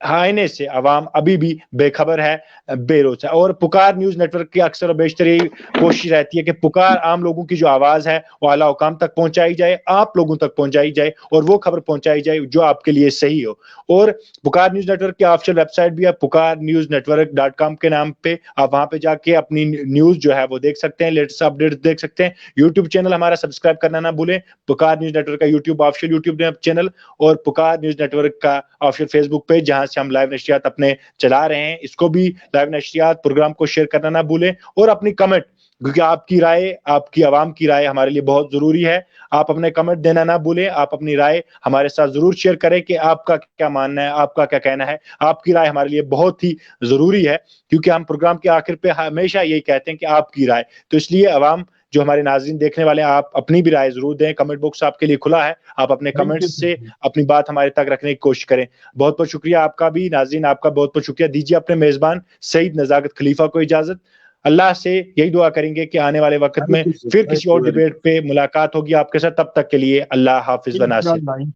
S1: आईने से आवाम अभी भी बेखबर है, बेरोज है। और पुकार न्यूज़ नेटवर्क की अक्सर और बेशतर यही कोशिश रहती है कि पुकार आम लोगों की जो आवाज है वो आला हुकाम तक पहुंचाई जाए, आप लोगों तक पहुंचाई जाए, और वो खबर पहुंचाई जाए जो आपके लिए सही हो। और पुकार न्यूज़ नेटवर्क की ऑफिशियल वेबसाइट भी है pukarnewsnetwork.com के नाम पे। आप वहां पे जाके अपनी न्यूज जो है वो देख सकते हैं, लेटेस्ट अपडेट्स देख सकते हैं। यूट्यूब चैनल हमारा सब्सक्राइब करना ना भूलें, पुकार न्यूज़ नेटवर्क का यूट्यूब ऑफिशियल यूट्यूब चैनल, और पुकार न्यूज़ नेटवर्क का ऑफिशियल फेसबुक पेज, जहां से हम लाइव नशरियात अपने चला रहे हैं। इसको भी लाइव नशरियात प्रोग्राम को शेयर करना ना भूलें, और अपनी कमेंट, क्योंकि आपकी राय, आपकी आवाम की राय हमारे लिए बहुत जरूरी है। आप अपने कमेंट देना ना भूलें, आप अपनी राय हमारे साथ जरूर शेयर करें कि आपका क्या मानना है, आपका क्या कहना है। आपकी राय हमारे लिए बहुत ही जरूरी है, क्योंकि हम प्रोग्राम के आखिर पे हमेशा यही कहते हैं कि आपकी राय। तो इसलिए आवाम, जो हमारे नाज़रीन देखने वाले हैं, आप अपनी भी राय जरूर दें। कमेंट बॉक्स आपके लिए खुला है, आप अपने कमेंट्स से अपनी बात हमारे तक रखने की कोशिश करें। बहुत बहुत शुक्रिया आपका भी नाज़रीन, आपका बहुत बहुत शुक्रिया। दीजिए अपने मेजबान सईद नजाकत खलीफा को इजाजत। अल्लाह से यही दुआ करेंगे कि आने वाले वक्त में फिर किसी और डिबेट पे मुलाकात होगी आपके साथ। तब तक के लिए अल्लाह हाफिज व नासिर।